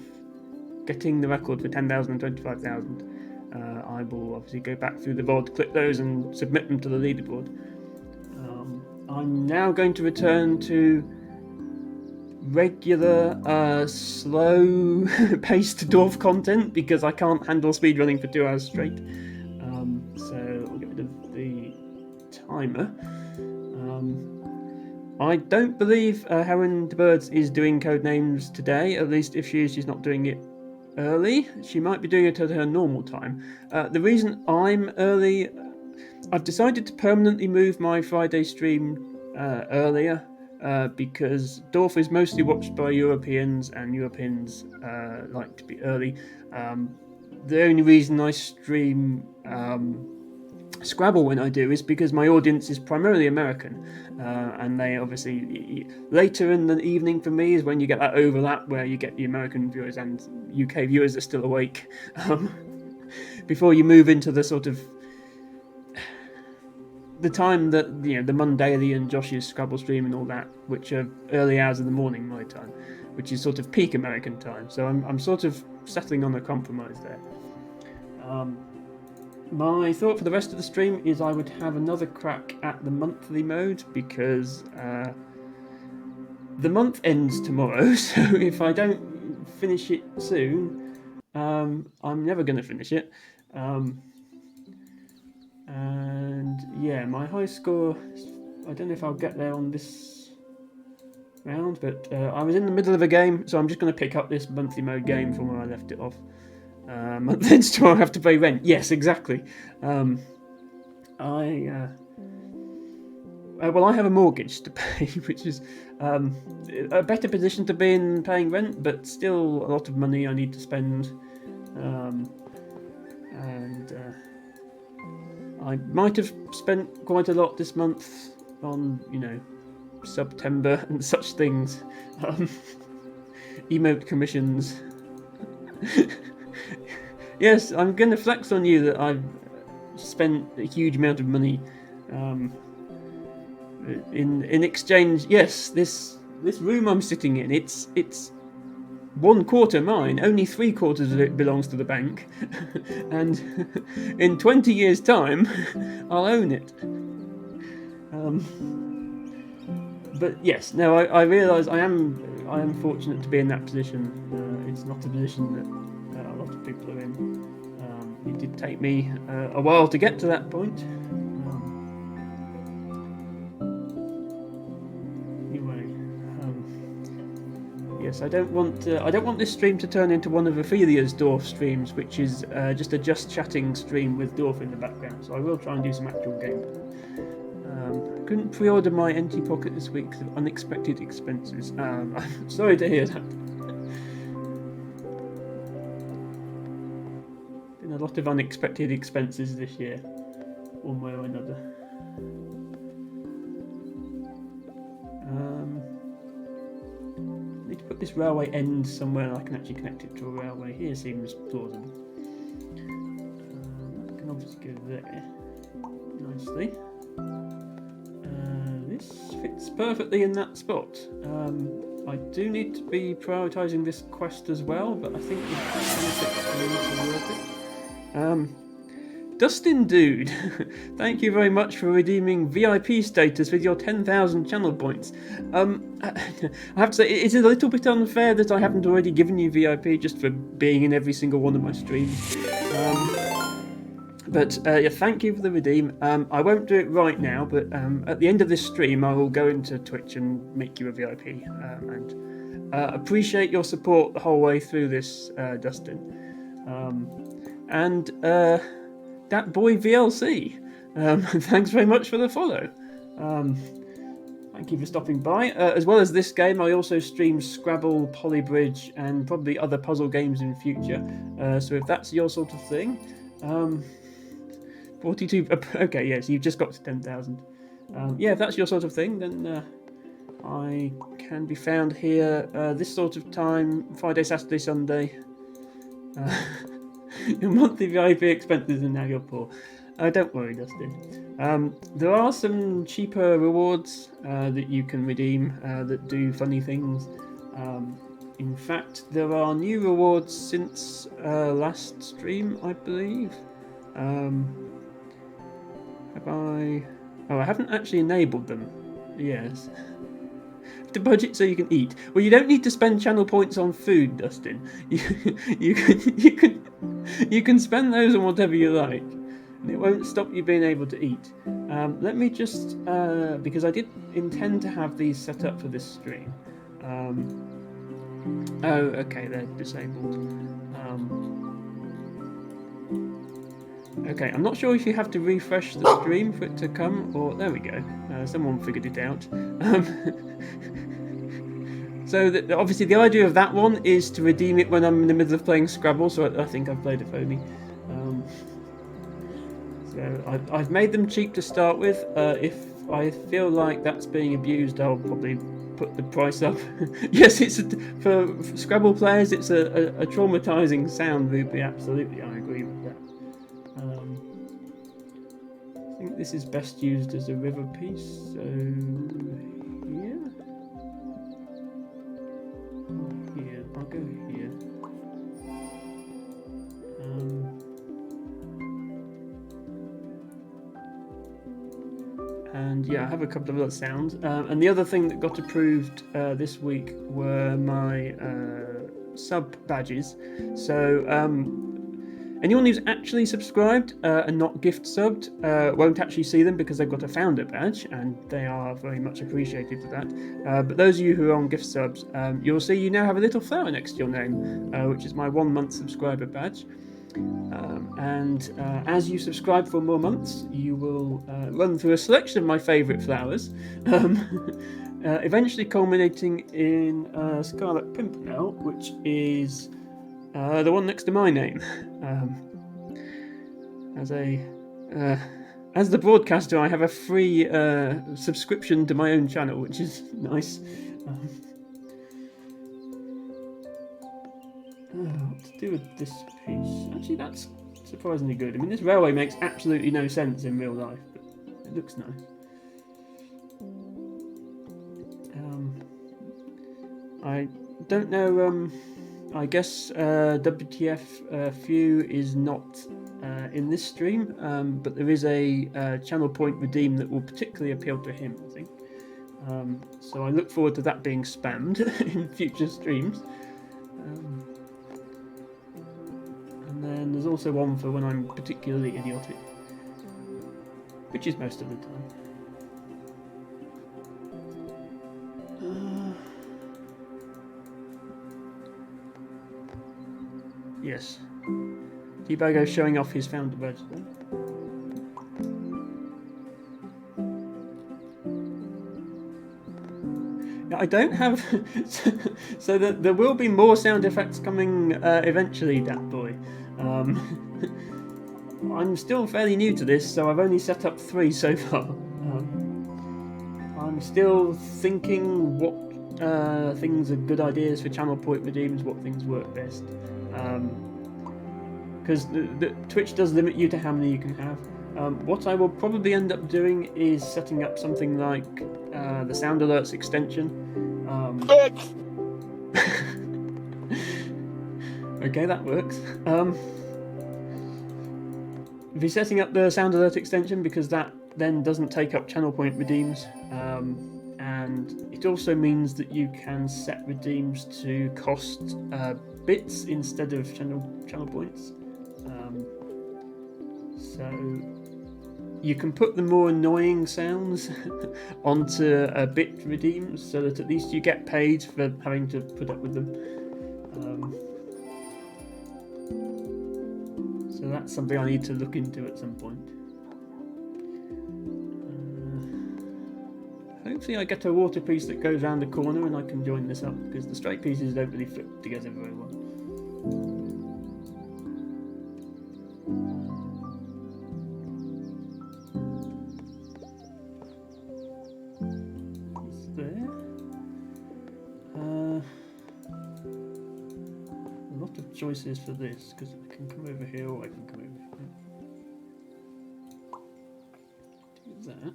S1: getting the record for 10,000 and 25,000. I will obviously go back through the VOD, click those and submit them to the leaderboard. I'm now going to return to regular, slow-paced Dorf content because I can't handle speedrunning for 2 hours straight. So I'll get rid of the timer. I don't believe Helen de Birds is doing Codenames today, at least if she's not doing it early. She might be doing it at her normal time. The reason I'm early, I've decided to permanently move my Friday stream earlier because Dorf is mostly watched by Europeans, and Europeans like to be early. The only reason I stream Scrabble when I do is because my audience is primarily American, and they obviously later in the evening for me is when you get that overlap where you get the American viewers and UK viewers are still awake before you move into the sort of the time that the Mondaily and Josh's Scrabble stream and all that, which are early hours of the morning my time, which is sort of peak American time. So I'm sort of settling on a compromise there. My thought for the rest of the stream is I would have another crack at the monthly mode because the month ends tomorrow, so if I don't finish it soon, I'm never going to finish it. And yeah, my high score, I don't know if I'll get there on this round, but I was in the middle of a game, so I'm just going to pick up this monthly mode game from where I left it off. Month ends tomorrow, I have to pay rent. Yes, exactly. Well, I have a mortgage to pay, which is a better position to be in paying rent, but still a lot of money I need to spend. I might have spent quite a lot this month on, September and such things. Emote commissions. Yes, I'm going to flex on you that I've spent a huge amount of money in exchange. Yes, this room I'm sitting in, it's 1/4 mine. Only 3/4 of it belongs to the bank, and in 20 years' time, I'll own it. But yes, no, I realise I am fortunate to be in that position. is not a position that a lot of people are in. It did take me a while to get to that point. Anyway, yes, I don't want this stream to turn into one of Ophelia's Dorf streams, which is just a just chatting stream with Dorf in the background. So I will try and do some actual gameplay. I couldn't pre-order my NT Pocket this week because of unexpected expenses. I'm sorry to hear that. Been a lot of unexpected expenses this year, one way or another. Need to put this railway end somewhere I can actually connect it to a railway. Here seems plausible. That can obviously go there nicely. This fits perfectly in that spot. I do need to be prioritising this quest as well, but I think the benefits are worth it. Dustin Dude, thank you very much for redeeming VIP status with your 10,000 channel points. I have to say, it is a little bit unfair that I haven't already given you VIP just for being in every single one of my streams. But yeah, thank you for the redeem. I won't do it right now, but at the end of this stream, I will go into Twitch and make you a VIP. And appreciate your support the whole way through this, Dustin. And that boy VLC, thanks very much for the follow. Thank you for stopping by. As well as this game, I also stream Scrabble, Polybridge, and probably other puzzle games in future. So if that's your sort of thing, 42. Okay, yes, you've just got to 10,000. Yeah, if that's your sort of thing, then I can be found here this sort of time, Friday, Saturday, Sunday. Your monthly VIP expenses and now you're poor. Don't worry, Dustin. There are some cheaper rewards that you can redeem that do funny things. In fact, there are new rewards since last stream, I believe. Have I? Oh, I haven't actually enabled them. Yes. To budget so you can eat. Well, you don't need to spend channel points on food, Dustin. You can spend those on whatever you like, and it won't stop you being able to eat. Let me just because I did intend to have these set up for this stream. Oh, okay, they're disabled. Okay, I'm not sure if you have to refresh the stream for it to come, or there we go. Someone figured it out. So obviously the idea of that one is to redeem it when I'm in the middle of playing Scrabble, so I think I've played a phony. So I've made them cheap to start with. If I feel like that's being abused, I'll probably put the price up. Yes, for Scrabble players, it's a traumatizing sound rupee. Absolutely, I agree with that. I think this is best used as a river piece, so here. Here, I'll go here. And yeah, I have a couple of other sounds. And the other thing that got approved this week were my sub badges. So anyone who's actually subscribed and not gift subbed won't actually see them because they've got a founder badge, and they are very much appreciated for that. But those of you who are on gift subs, you'll see you now have a little flower next to your name, which is my 1 month subscriber badge. And as you subscribe for more months, you will run through a selection of my favourite flowers, eventually culminating in Scarlet Pimpernel, which is the one next to my name. As the broadcaster, I have a free subscription to my own channel, which is nice. What to do with this piece? Actually, that's surprisingly good. I mean, this railway makes absolutely no sense in real life, but it looks nice. I don't know. I guess WTF Few is not in this stream, but there is a channel point redeem that will particularly appeal to him, I think. So I look forward to that being spammed in future streams. also on for when I'm particularly idiotic, which is most of the time. Yes. T-Bago showing off his found redstone. I don't have... so there will be more sound effects coming eventually, Dat Boy. I'm still fairly new to this, so I've only set up 3 so far. I'm still thinking what things are good ideas for channel point redeems, what things work best. Because the Twitch does limit you to how many you can have. What I will probably end up doing is setting up something like the sound alerts extension. Okay, that works. Be setting up the sound alert extension because that then doesn't take up channel point redeems, and it also means that you can set redeems to cost bits instead of channel points. So you can put the more annoying sounds onto bit redeems so that at least you get paid for having to put up with them. So that's something I need to look into at some point. Hopefully I get a water piece that goes around the corner and I can join this up, because the straight pieces don't really fit together very well. It's there. A lot of choices for this, because I can come over here or I can come over here. Do that.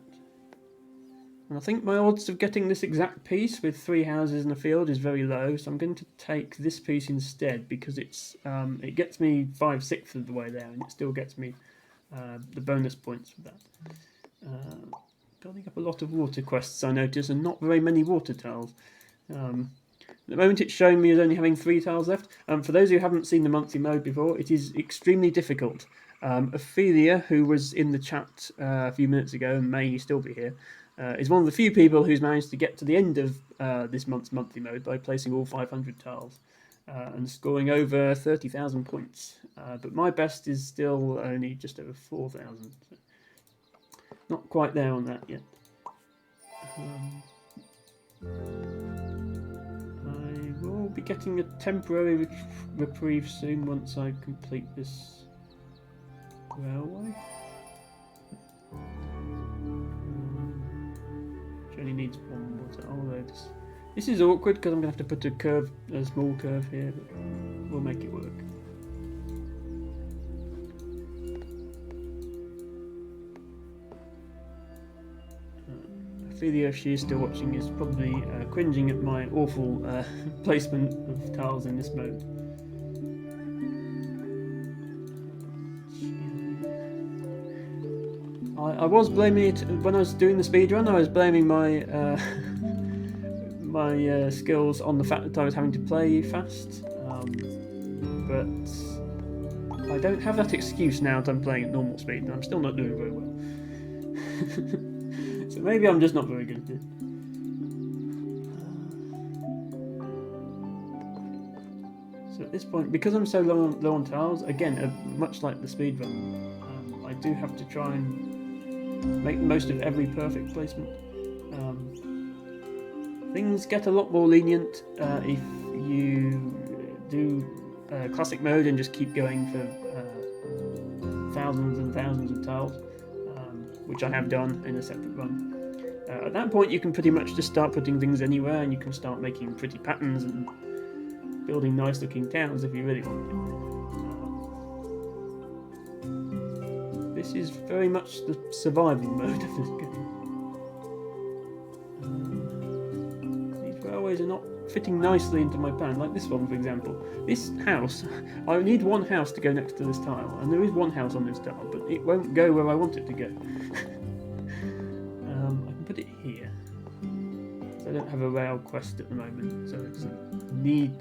S1: And I think my odds of getting this exact piece with 3 houses and a field is very low, so I'm going to take this piece instead because it's it gets me 5/6 of the way there, and it still gets me the bonus points for that. Building up a lot of water quests, I notice, and not very many water tiles. At the moment it's showing me as only having 3 tiles left. For those who haven't seen the monthly mode before, it is extremely difficult. Ophelia, who was in the chat a few minutes ago and may still be here, is one of the few people who's managed to get to the end of this month's monthly mode by placing all 500 tiles and scoring over 30,000 points. But my best is still only just over 4,000. So not quite there on that yet. I will be getting a temporary reprieve soon once I complete this railway. Which only needs 1 water. Although this is awkward because I'm going to have to put a small curve here, but we'll make it work. Ophelia, if she is still watching, is probably cringing at my awful placement of tiles in this mode. I was blaming it when I was doing the speedrun. I was blaming my my skills on the fact that I was having to play fast, but I don't have that excuse now that I'm playing at normal speed, and I'm still not doing very well. So maybe I'm just not very good at it. So at this point, because I'm so low on tiles, again, much like the speedrun, I do have to try and make the most of every perfect placement. Things get a lot more lenient if you do classic mode and just keep going for thousands and thousands of tiles, which I have done in a separate run. At that point you can pretty much just start putting things anywhere, and you can start making pretty patterns and building nice looking towns if you really want to. This is very much the survival mode of this game. These railways are not fitting nicely into my plan, like this one for example. This house, I need 1 house to go next to this tile, and there is 1 house on this tile, but it won't go where I want it to go. I can put it here. So I don't have a rail quest at the moment, so it doesn't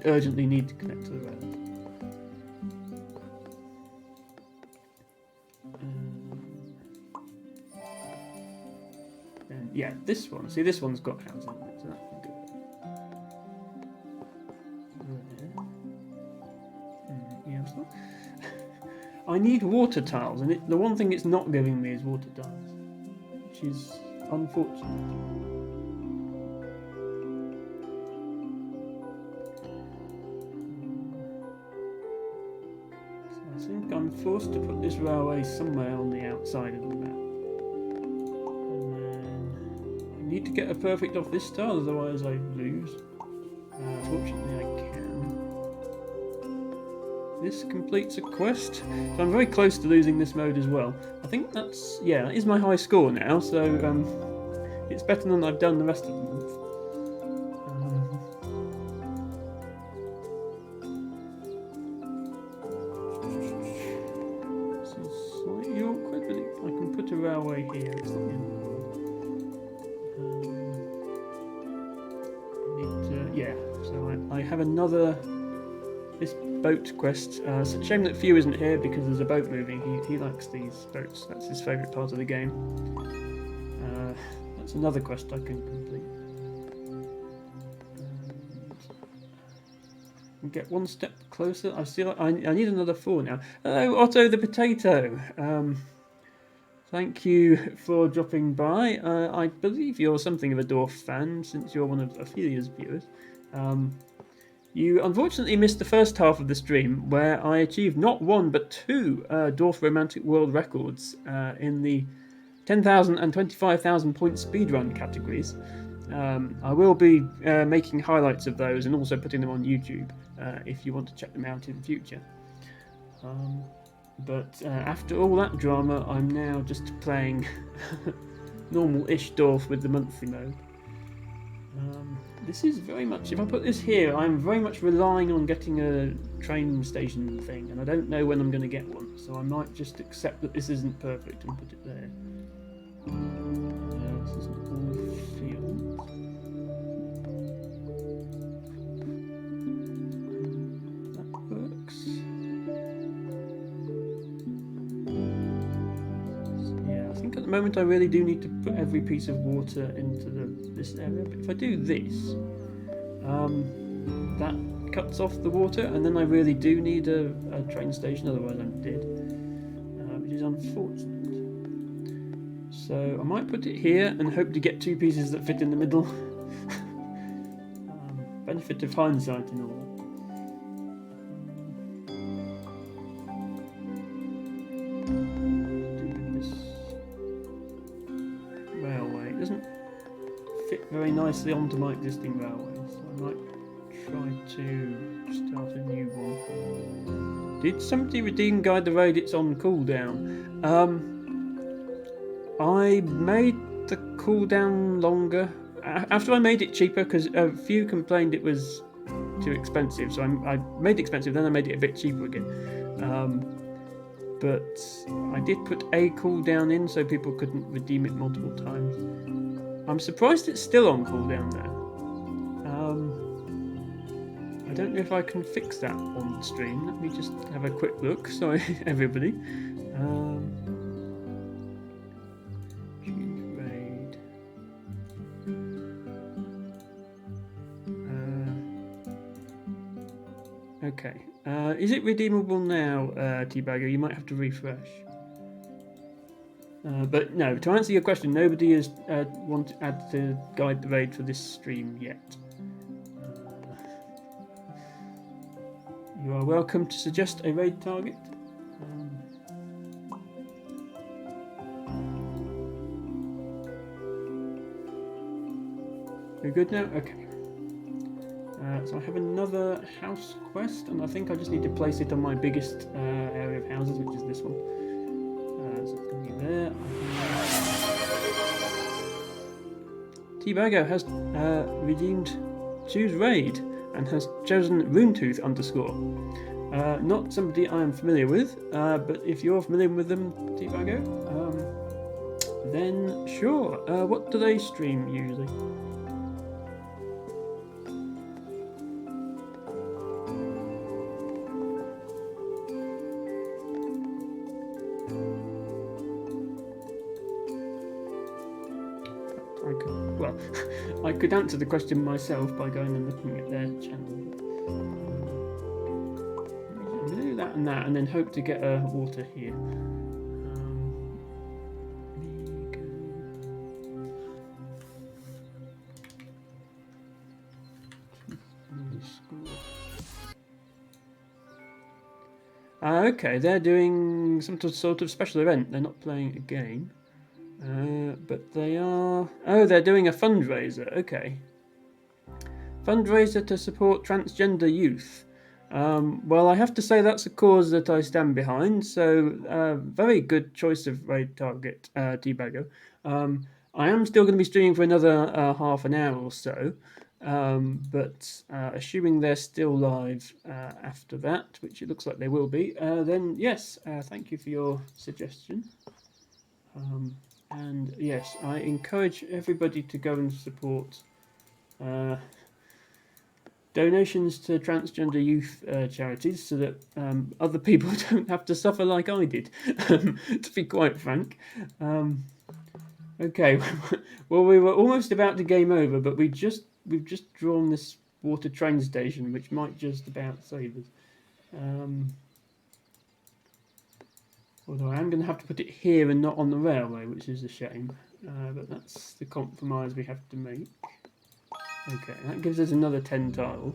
S1: urgently need to connect to the rail. yeah, this one. See, this one's got houses in it, so that can go there. Yeah, still. I need water tiles, and the one thing it's not giving me is water tiles, which is unfortunate. So I think I'm forced to put this railway somewhere on the outside of the map. And then I need to get a perfect off this tile, otherwise I lose. Fortunately I can. This completes a quest, so I'm very close to losing this mode as well. I think that's, yeah, that is my high score now, so it's better than I've done the rest of the month. This is slightly awkward, but I can put a railway here, it's not the end of the world. Yeah, so I have another... This boat quest. It's a shame that Few isn't here because there's a boat moving. He likes these boats. That's his favourite part of the game. That's another quest I can complete. And get one step closer. I need another 4 now. Hello, Otto the Potato. Thank you for dropping by. I believe you're something of a Dorf fan since you're one of Ophelia's viewers. You unfortunately missed the first half of the stream where I achieved not 1 but 2 Dorf Romantic World records in the 10,000 and 25,000 point speedrun categories. I will be making highlights of those and also putting them on YouTube if you want to check them out in the future. But after all that drama, I'm now just playing normal-ish Dorf with the monthly mode. This is very much, if I put this here, I'm very much relying on getting a train station thing, and I don't know when I'm going to get one, so I might just accept that this isn't perfect and put it there. This isn't all fields. That works. So, yeah, I think at the moment I really do need to put every piece of water into this area, but if I do this, that cuts off the water, and then I really do need a train station, otherwise I'm dead, which is unfortunate. So I might put it here and hope to get 2 pieces that fit in the middle. Benefit of hindsight and all. This railway, it doesn't fit very nicely onto my existing railway, so I might try to start a new one. Did somebody redeem Guide the Raid? It's on cooldown. I made the cooldown longer after I made it cheaper because a few complained it was too expensive, so I made it expensive, then I made it a bit cheaper again. But I did put a cooldown in so people couldn't redeem it multiple times. I'm surprised it's still on cooldown now. I don't know if I can fix that on the stream. Let me just have a quick look. Sorry, everybody. Choose raid. Okay. Is it redeemable now, T-Bagger? You might have to refresh. But no, to answer your question, nobody has had to guide the raid for this stream yet. You are welcome to suggest a raid target. You're good now? Okay. So I have another house quest, and I think I just need to place it on my biggest area of houses, which is this one. So it's going to be there. T-Bagger has redeemed Choose Raid and has chosen Runetooth _. Not somebody I am familiar with, but if you're familiar with them, T-Bagger, then sure. What do they stream usually? I well, I could answer the question myself by going and looking at their channel. I'm going to do that and then hope to get water here. Okay, they're doing some sort of special event. They're not playing a game. But they are... Oh, they're doing a fundraiser. Okay. Fundraiser to support transgender youth. Well, I have to say that's a cause that I stand behind. So, very good choice of raid target, Debugger. I am still going to be streaming for another half an hour or so. But assuming they're still live after that, which it looks like they will be, then yes, thank you for your suggestion. And yes, I encourage everybody to go and support donations to transgender youth charities so that other people don't have to suffer like I did, to be quite frank. Okay, well, we were almost about to game over, but we've just drawn this water train station, which might just about save us. Although I am going to have to put it here and not on the railway, which is a shame. But that's the compromise we have to make. Okay, that gives us another 10 tiles.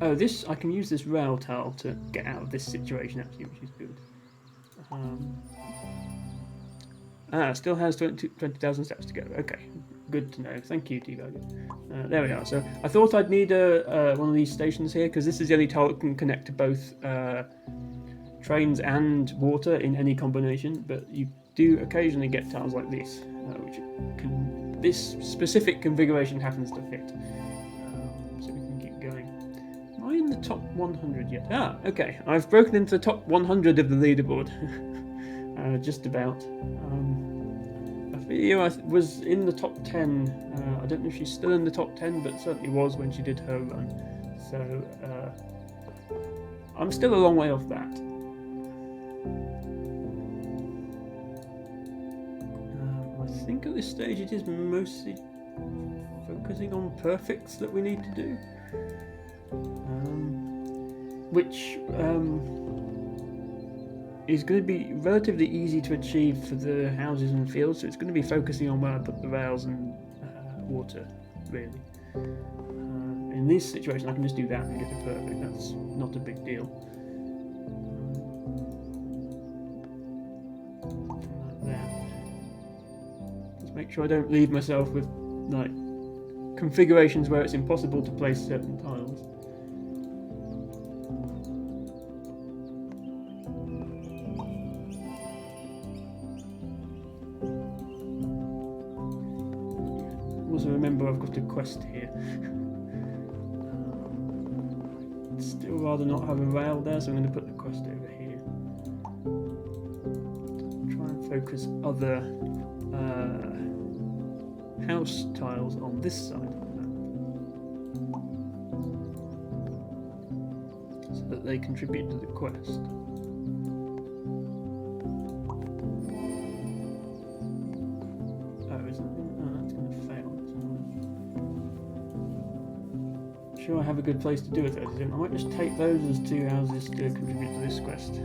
S1: Oh, this I can use this rail tile to get out of this situation actually, which is good. Still has 20,000 steps to go. Okay, good to know. Thank you, Debugger. There we are. So I thought I'd need one of these stations here because this is the only tile that can connect to both trains and water in any combination. But you do occasionally get tiles like this, which this specific configuration happens to fit. So we can keep going. Am I in the top 100 yet? Ah, okay. I've broken into the top 100 of the leaderboard. Just about. I feel I was in the top 10. I don't know if she's still in the top 10, but certainly was when she did her run. So I'm still a long way off that. I think at this stage it is mostly focusing on perfects that we need to do, which is going to be relatively easy to achieve for the houses and fields, so it's going to be focusing on where I put the rails and water, really. In this situation I can just do that and get it perfect, that's not a big deal. Like that. Just make sure I don't leave myself with like configurations where it's impossible to place certain tiles. Also remember I've got a quest here. I'd still rather not have a rail there, so I'm going to put the quest over here. Try and focus other house tiles on this side of the map, so that they contribute to the quest. Sure, I have a good place to do it. I might just take those as two houses to contribute to this quest.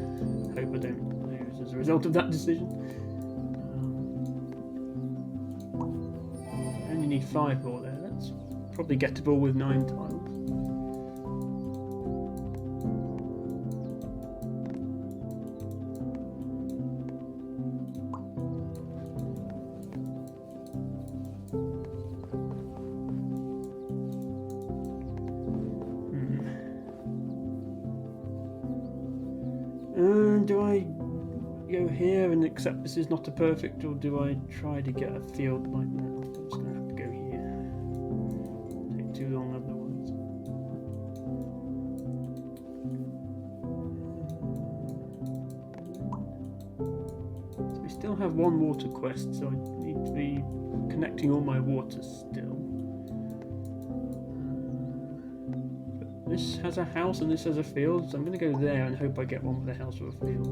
S1: Hope I don't lose as a result of that decision. I only need 5 more there. That's probably gettable with 9 tiles. Do I go here and accept this is not a perfect, or do I try to get a field like that? I'm just going to have to go here. Take too long otherwise. So we still have one water quest, so I need to be connecting all my water still. This has a house and this has a field, so I'm going to go there and hope I get one with a house or a field.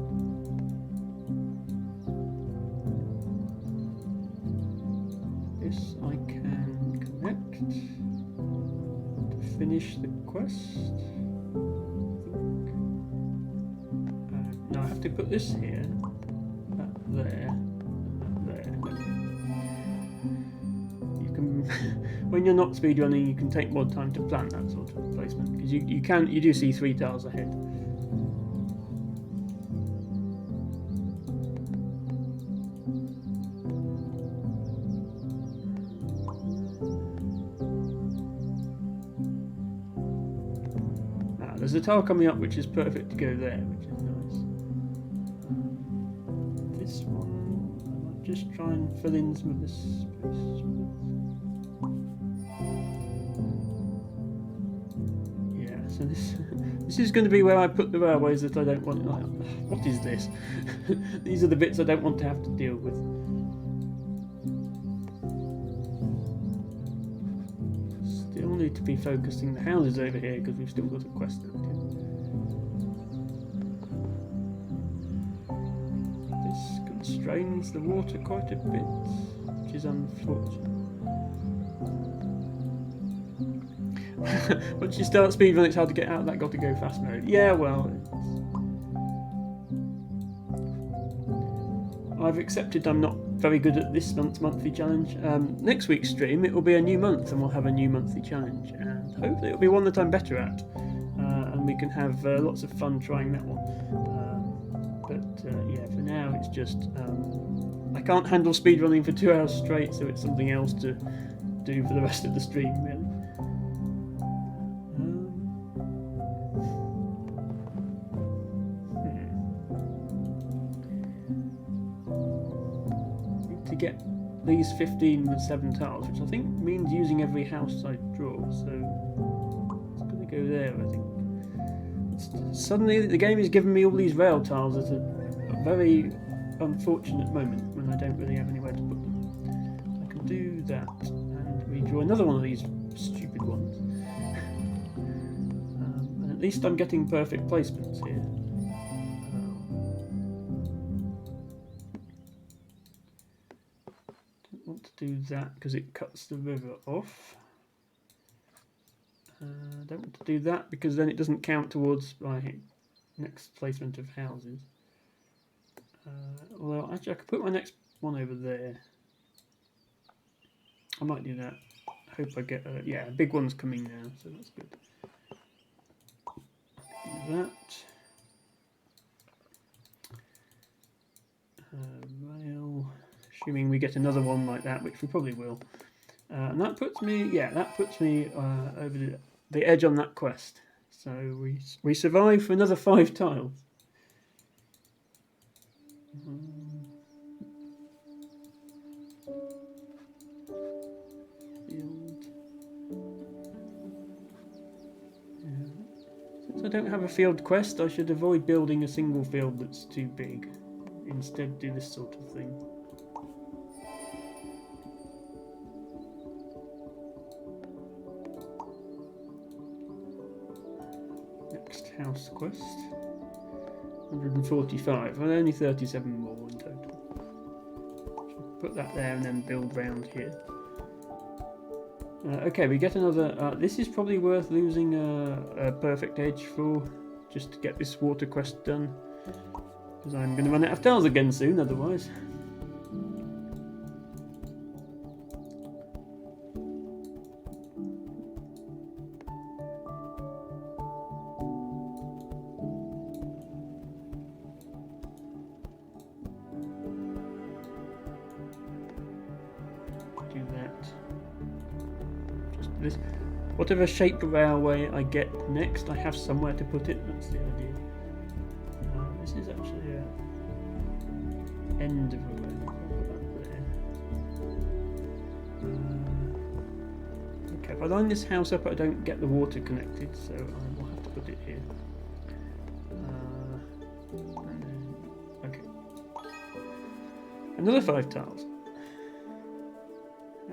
S1: to finish the quest. Now I have to put this here, that there, and that there. You can, when you're not speedrunning, you can take more time to plan that sort of placement because you do see 3 tiles ahead. There's a tile coming up which is perfect to go there, which is nice. This one, I might just try and fill in some of this space. Yeah, so this is going to be where I put the railways that I don't want. Like, what is this? These are the bits I don't want to have to deal with. Still need to be focusing the houses over here because we've still got a quest to do. This constrains the water quite a bit, which is unfortunate. Once you start speedrun, it's hard to get out of that got to go fast mode. Yeah, well, I've accepted I'm not very good at this month's monthly challenge. Next week's stream, it will be a new month and we'll have a new monthly challenge, and hopefully it'll be one that I'm better at, and we can have lots of fun trying that one. Yeah, for now it's just I can't handle speedrunning for 2 hours straight, so it's something else to do for the rest of the stream, really. To get these 15 with 7 tiles, which I think means using every house I draw, so it's going to go there, I think. Suddenly the game is giving me all these rail tiles at a very unfortunate moment when I don't really have anywhere to put them. I can do that and redraw another one of these stupid ones. And at least I'm getting perfect placements here. Don't want to do that because it cuts the river off. Don't want to do that because then it doesn't count towards my next placement of houses. Although actually I could put my next one over there. I might do that. I hope I get yeah, a big one's coming now, so that's good. Do that. Rail, assuming we get another one like that, which we probably will. And that puts me, yeah, over the edge on that quest. So we survive for another 5 tiles. Field. Yeah. Since I don't have a field quest, I should avoid building a single field that's too big. Instead, do this sort of thing. Next house quest. 145. Well, only 37 more in total. Should put that there and then build round here. Okay, we get another. This is probably worth losing a perfect edge for, just to get this water quest done. Because I'm going to run out of tiles again soon, otherwise. Do that. Just this. Whatever shape railway I get next, I have somewhere to put it. That's the idea. This is actually a end of a railway. I'll put that there. Okay, if I line this house up, I don't get the water connected, so I will have to put it here. And then, okay. Another 5 tiles.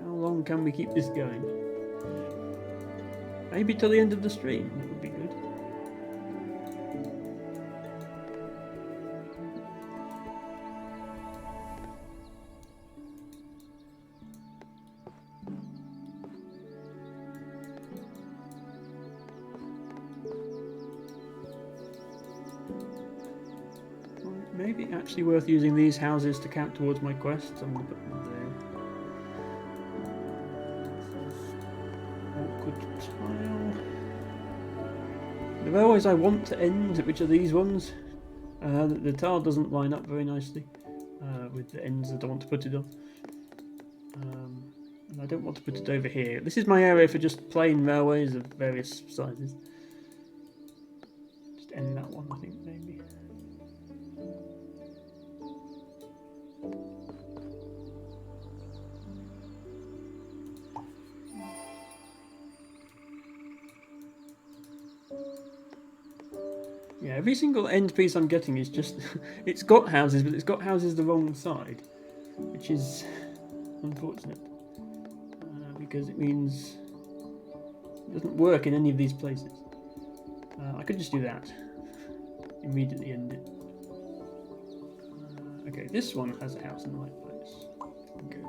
S1: How long can we keep this going? Maybe till the end of the stream. That would be good. maybe actually worth using these houses to count towards my quests. I'm going to put them there. Awkward tile. The railways I want to end, which are these ones, the tile doesn't line up very nicely with the ends that I want to put it on. And I don't want to put it over here. This is my area for just plain railways of various sizes. Just end that one, I think, maybe. Yeah, every single end piece I'm getting is just... it's got houses, but it's got houses the wrong side, which is unfortunate. Because it means it doesn't work in any of these places. I could just do that. Immediately end it. Okay, this one has a house in the right place. Go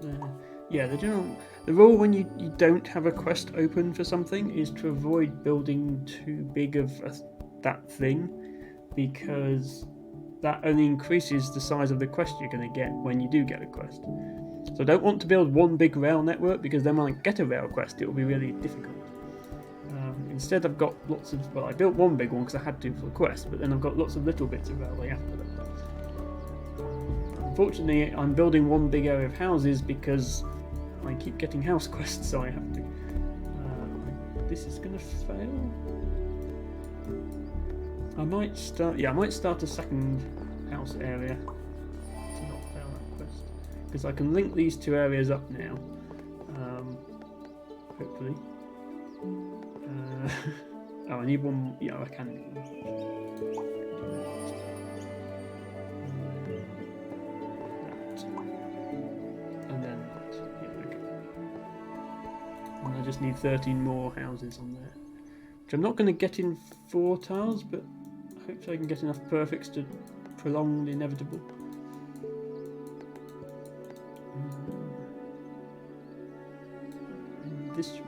S1: there. Yeah, the rule when you don't have a quest open for something is to avoid building too big of that thing, because that only increases the size of the quest you're going to get when you do get a quest. So I don't want to build one big rail network, because then when I get a rail quest it will be really difficult. Instead I've got lots of, well, I built one big one because I had to for the quest, but then I've got lots of little bits of railway after that. Unfortunately, I'm building one big area of houses because I keep getting house quests, so I have to. This is going to fail. I might start a second house area to not fail that quest, because I can link these two areas up now. Hopefully. Oh, I need one. Yeah, I can. I just need 13 more houses on there, which I'm not going to get in 4 tiles, but hopefully I can get enough perfects to prolong the inevitable. In this room.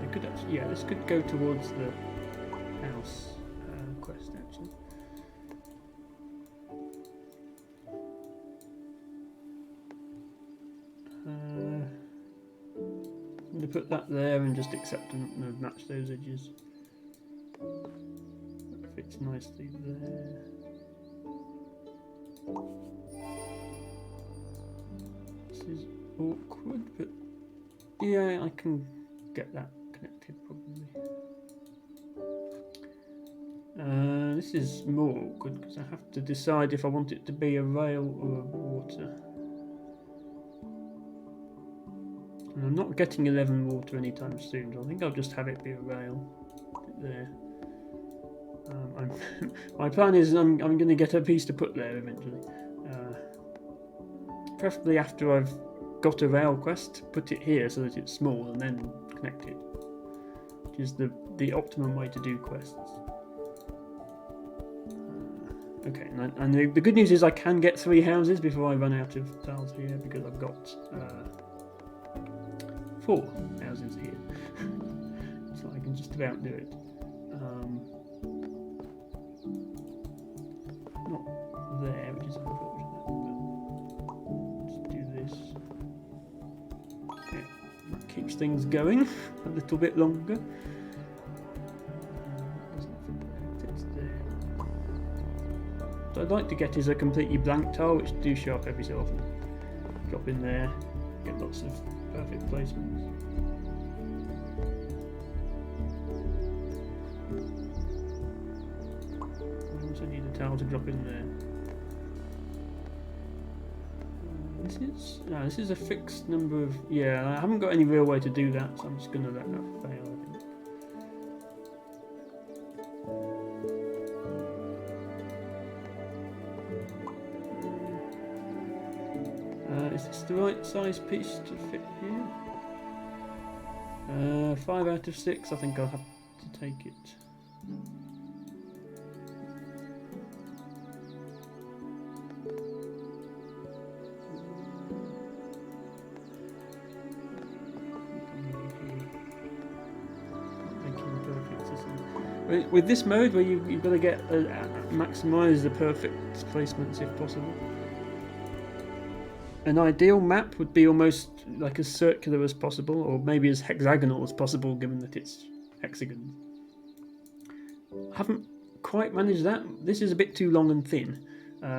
S1: I could actually, yeah, this could go towards the house quest actually. I'm going to put that there and just accept and match those edges. That fits nicely there. This is awkward, but yeah, I can get that connected probably. This is more awkward because I have to decide if I want it to be a rail or a water. And I'm not getting 11 water anytime soon, so I think I'll just have it be a rail. Put it there. My plan is I'm going to get a piece to put there eventually. Preferably after I've got a rail quest, put it here so that it's small and then connect it. Which is the optimum way to do quests. Okay, and the good news is I can get 3 houses before I run out of tiles here, because I've got 4 houses here. So I can just about do it. Not there, which is unfortunate, but just do this. Yeah, that keeps things going a little bit longer. What I'd like to get is a completely blank tile, which do show up every so often. Drop in there, get lots of perfect placements. I also need a tile to drop in there. This is a fixed number of... Yeah, I haven't got any real way to do that, so I'm just going to let that fail, I think. Is this the right size piece to fit here? 5 out of 6, I think I'll have to take it. With this mode, where you've got to get maximise the perfect placements if possible. An ideal map would be almost like as circular as possible, or maybe as hexagonal as possible, given that it's hexagons. I haven't quite managed that. This is a bit too long and thin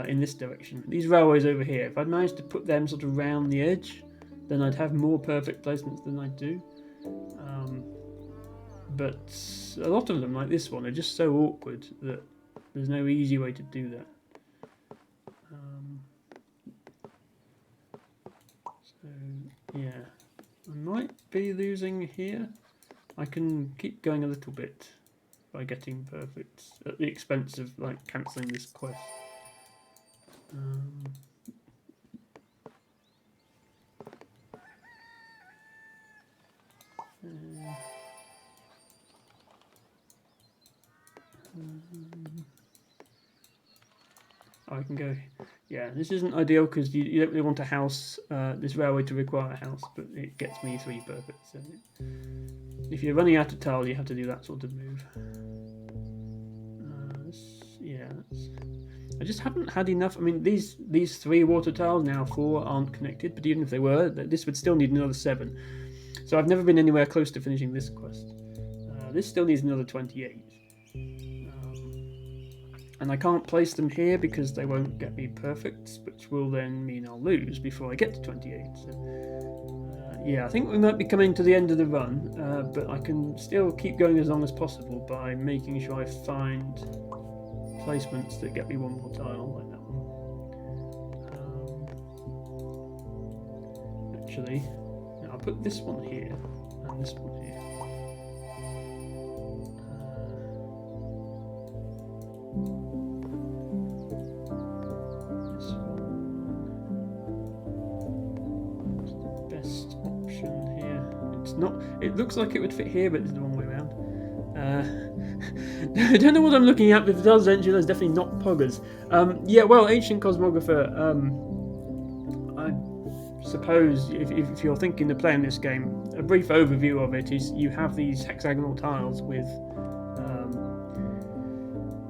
S1: in this direction. These railways over here, if I'd managed to put them sort of round the edge, then I'd have more perfect placements than I do. But a lot of them, like this one, are just so awkward that there's no easy way to do that. So yeah, I might be losing here. I can keep going a little bit by getting perfect at the expense of like cancelling this quest. I can go. Yeah, this isn't ideal because you don't really want a house, this railway to require a house, but it gets me 3 perfect. So if you're running out of tiles, you have to do that sort of move. Yeah, I just haven't had enough. I mean, these 3 water tiles, now 4, aren't connected, but even if they were, this would still need another 7. So I've never been anywhere close to finishing this quest. This still needs another 28. And I can't place them here because they won't get me perfects, which will then mean I'll lose before I get to 28. So, yeah, I think we might be coming to the end of the run, but I can still keep going as long as possible by making sure I find placements that get me 1 more tile, like that one. Actually, I'll put this one here and this one here. It looks like it would fit here, but it's the wrong way around. I don't know what I'm looking at, but if it does, then there's definitely not poggers. Yeah, well, Ancient Cosmographer, I suppose if you're thinking of playing this game, a brief overview of it is you have these hexagonal tiles with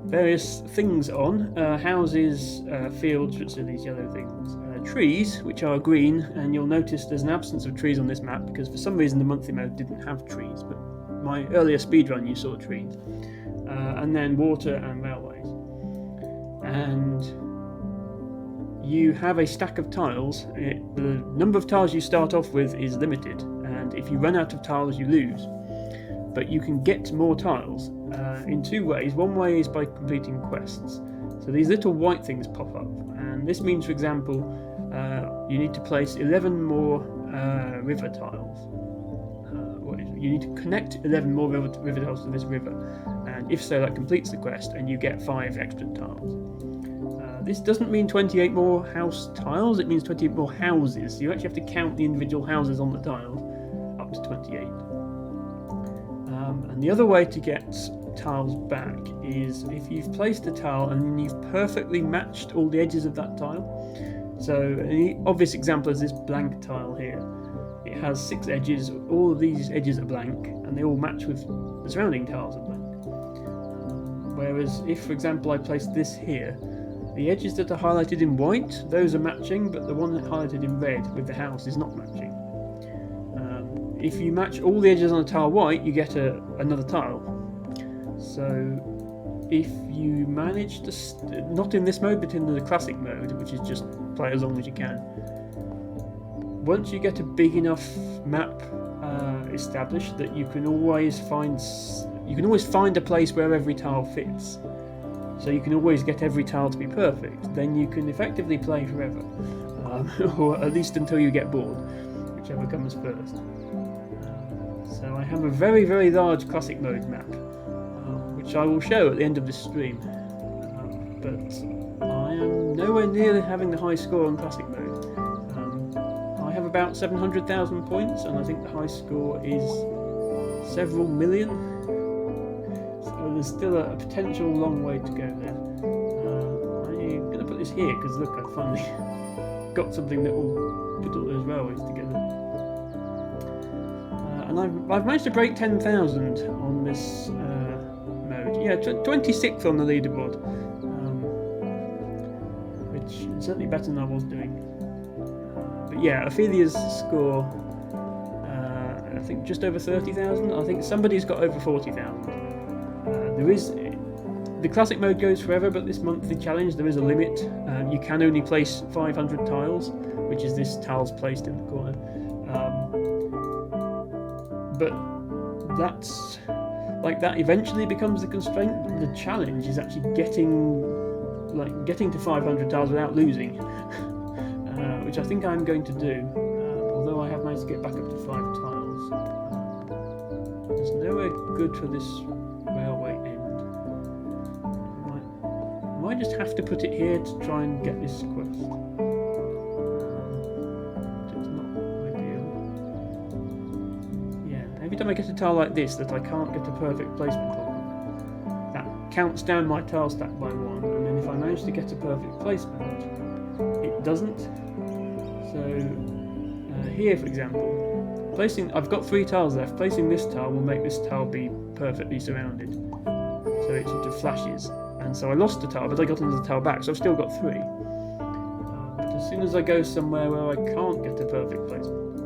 S1: various things on, houses, fields, which are these yellow things, trees, which are green, and you'll notice there's an absence of trees on this map because for some reason the monthly mode didn't have trees, but my earlier speedrun you saw trees, and then water and railways. And you have a stack of tiles. The number of tiles you start off with is limited, and if you run out of tiles you lose, but you can get more tiles in 2 ways. One way is by completing quests. So these little white things pop up, and this means, for example, you need to place 11 more river tiles. You need to connect 11 more river tiles to this river, and if so, that completes the quest, and you get 5 extra tiles. This doesn't mean 28 more house tiles, it means 28 more houses. So you actually have to count the individual houses on the tiles up to 28. And the other way to get tiles back is if you've placed a tile and you've perfectly matched all the edges of that tile. So an obvious example is this blank tile here. It has 6 edges, all of these edges are blank, and they all match with the surrounding tiles are blank. Whereas if, for example, I place this here, the edges that are highlighted in white, those are matching, but the one that highlighted in red with the house is not matching. If you match all the edges on a tile white, you get another tile. So if you manage to, not in this mode, but in the classic mode, which is just play as long as you can, once you get a big enough map established that you can always find a place where every tile fits. So you can always get every tile to be perfect. Then you can effectively play forever, or at least until you get bored, whichever comes first. So I have a very, very large classic mode map, which I will show at the end of this stream. But I am nowhere near having the high score on classic mode. I have about 700,000 points, and I think the high score is several million. So there's still a potential long way to go there. I'm going to put this here because look, I finally got something that will put all those railways together. And I've managed to break 10,000 on this mode. Yeah, 26th on the leaderboard, which is certainly better than I was doing. But yeah, Ophelia's score, I think just over 30,000. I think somebody's got over 40,000. There is the classic mode goes forever, but this monthly challenge there is a limit. You can only place 500 tiles, which is this tiles placed in the corner. But that's like that eventually becomes the constraint. The challenge is actually getting to 500 tiles without losing, which I think I'm going to do. Although I have managed to get back up to 5 tiles. There's nowhere good for this railway end. I might just have to put it here to try and get this quest. It's not ideal. Yeah, every time I get a tile like this that I can't get a perfect placement on, that counts down my tile stack by 1, and then if I manage to get a perfect placement, it doesn't. So here, for example, I've got 3 tiles left. Placing this tile will make this tile be perfectly surrounded, so it sort of flashes. And so I lost a tile, but I got another tile back, so I've still got 3. But as soon as I go somewhere where I can't get a perfect placement,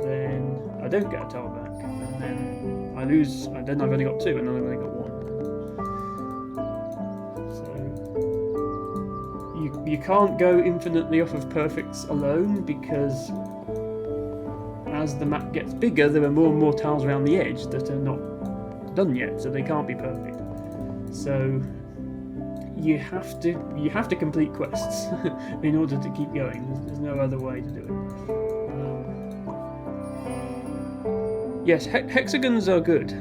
S1: then I don't get a tile back, and then I lose. And then I've only got 2, and then I've only got 1. So you can't go infinitely off of perfects alone, because as the map gets bigger, there are more and more tiles around the edge that are not done yet, so they can't be perfect. So you have to complete quests in order to keep going. There's no other way to do it. Yes, hexagons are good.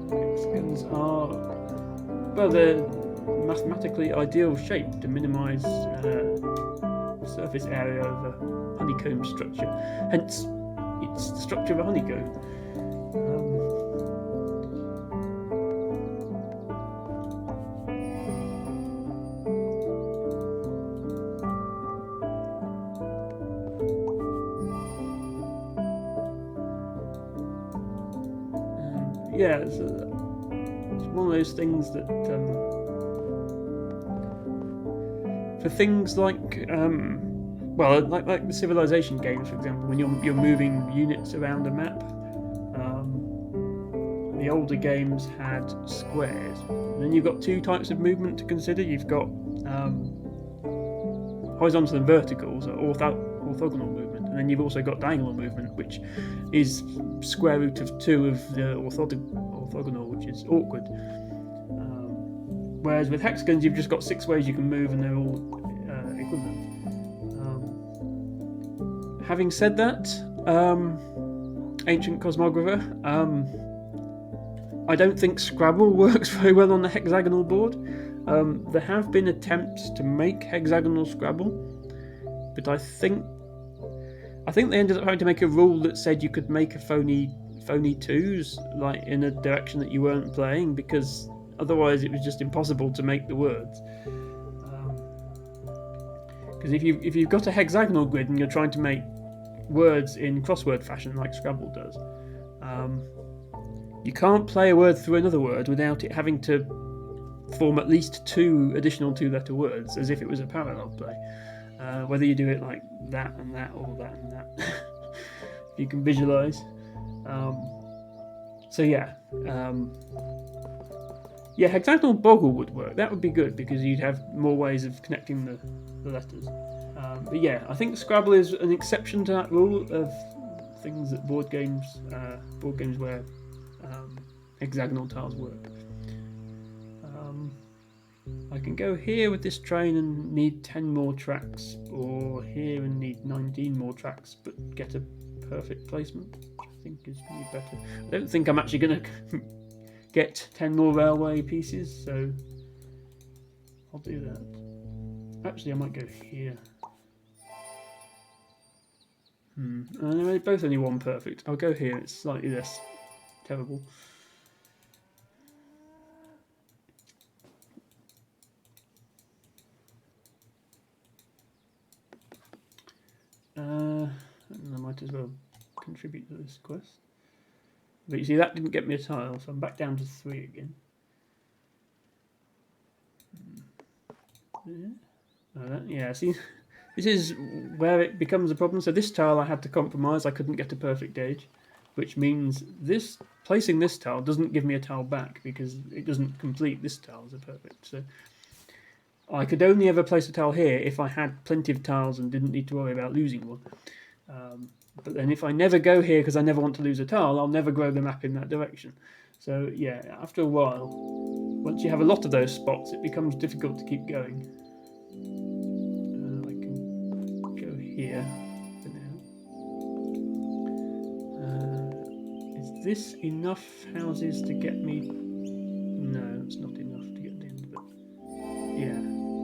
S1: Hexagons are, well, they're mathematically ideal shape to minimise surface area of a honeycomb structure. Hence, it's the structure of a honeycomb. Yeah, it's one of those things that for things like well, like the civilization games, for example, when you're moving units around a map, the older games had squares. And then you've got 2 types of movement to consider. You've got horizontal and vertical, so orthogonal movement, and then you've also got diagonal movement, which is square root of 2 of the orthogonal, which is awkward. Whereas with hexagons, you've just got 6 ways you can move, and they're all equivalent. Having said that, ancient cosmographer, I don't think Scrabble works very well on the hexagonal board. There have been attempts to make hexagonal Scrabble, but I think they ended up having to make a rule that said you could make a phony 2s, like in a direction that you weren't playing, because otherwise it was just impossible to make the words. Because if you've got a hexagonal grid and you're trying to make words in crossword fashion like Scrabble does, you can't play a word through another word without it having to form at least 2 additional 2-letter words, as if it was a parallel play. Whether you do it like that and that, or that and that, if you can visualize. So yeah, hexagonal boggle would work. That would be good because you'd have more ways of connecting the letters. But yeah, I think Scrabble is an exception to that rule of things that board games where hexagonal tiles work. I can go here with this train and need 10 more tracks, or here and need 19 more tracks, but get a perfect placement, which I think is really better. I don't think I'm actually going to get 10 more railway pieces, so I'll do that. Actually, I might go here. They're both only one perfect. I'll go here. It's slightly less terrible. I might as well contribute to this quest. But you see, that didn't get me a tile, so I'm back down to 3 again. Yeah, see, this is where it becomes a problem. So this tile I had to compromise. I couldn't get a perfect gauge, which means placing this tile doesn't give me a tile back because it doesn't complete this tile as a perfect. So I could only ever place a tile here if I had plenty of tiles and didn't need to worry about losing one. But then if I never go here because I never want to lose a tile, I'll never grow the map in that direction. So yeah, after a while, once you have a lot of those spots, it becomes difficult to keep going. I can go here for now. Is this enough houses to get me? No, it's not enough to get the end of it. Yeah,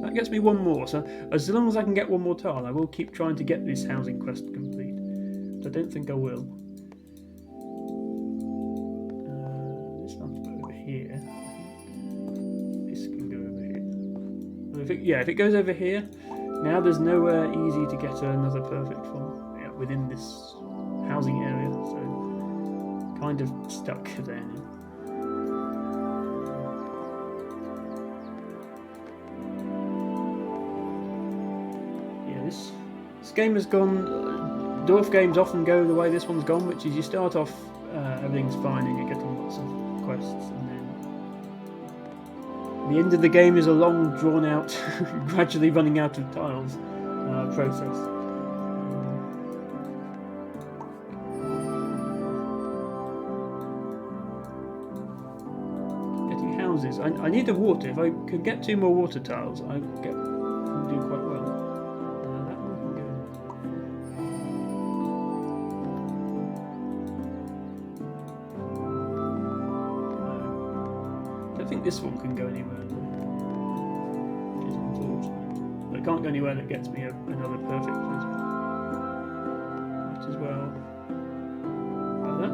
S1: that gets me one more. So as long as I can get one more tile, I will keep trying to get this housing quest complete. I don't think I will. This one's over here. This can go over here. If it goes over here, now there's nowhere easy to get another perfect from within this housing area. So kind of stuck there now. Yeah, this game has gone. Dorf games often go the way this one's gone, which is you start off, everything's fine and you're getting lots of quests, and then the end of the game is a long, drawn-out, gradually running out of tiles process. Getting houses. I need the water. If I could get 2 more water tiles, I'd do quite well. I think this one can go anywhere, which is unfortunate. But it can't go anywhere that gets me another perfect placement. Might as well. Oh, that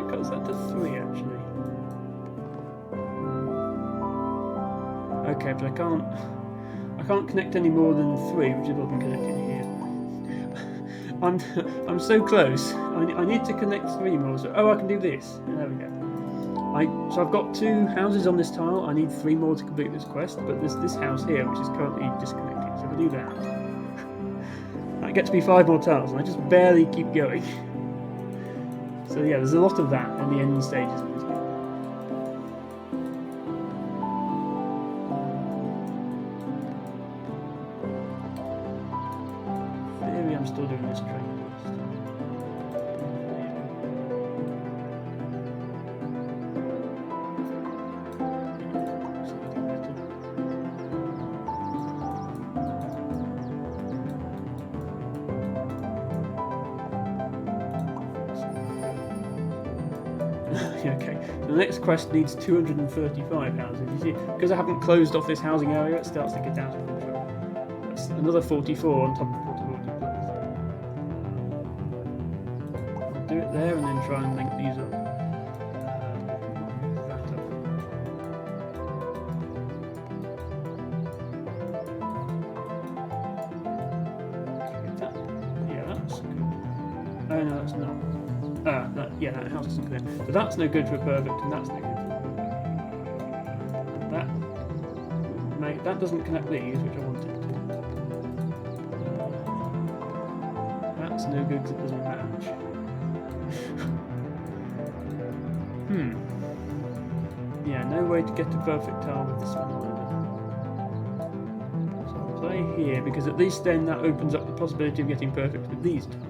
S1: cuts that to 3 actually. Okay, but I can't connect any more than 3, which is what I'm connecting here. I'm so close. I need to connect 3 more. So I can do this. There we go. So I've got 2 houses on this tile. I need 3 more to complete this quest, but there's this house here which is currently disconnected. So if I do that, that gets me 5 more tiles, and I just barely keep going. So yeah, there's a lot of that in the end stages of this game. In theory, I'm still doing this train quest. Okay, so the next quest needs 235 houses. You see, because I haven't closed off this housing area, it starts to get out of control. That's another 44 on top of 44 to place. I'll do it there and then try and link these up. That's good. Oh no, that's not. That house isn't clear. So that's no good for a perfect, and that's no good for a perfect. That doesn't connect these, which I wanted to. That's no good because it doesn't match. Yeah, no way to get a perfect tile with this one either. So I'll play here, because at least then that opens up the possibility of getting perfect with these tiles.